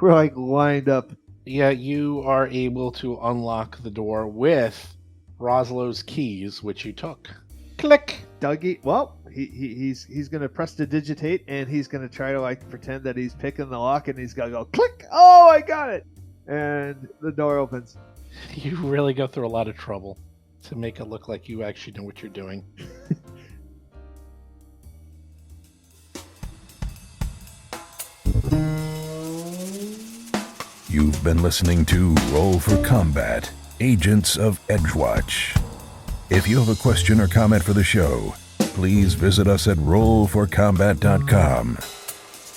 We're like lined up. Yeah, you are able to unlock the door with Roslow's keys, which you took. Click. Dougie. Well, he's gonna press to digitate, and he's gonna try to like pretend that he's picking the lock, and he's gonna go click. Oh, I got it. And the door opens. You really go through a lot of trouble to make it look like you actually know what you're doing. You've been listening to Roll for Combat, Agents of Edgewatch. If you have a question or comment for the show, please visit us at rollforcombat.com.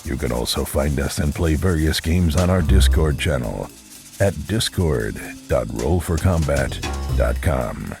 You can also find us and play various games on our Discord channel at discord.rollforcombat.com.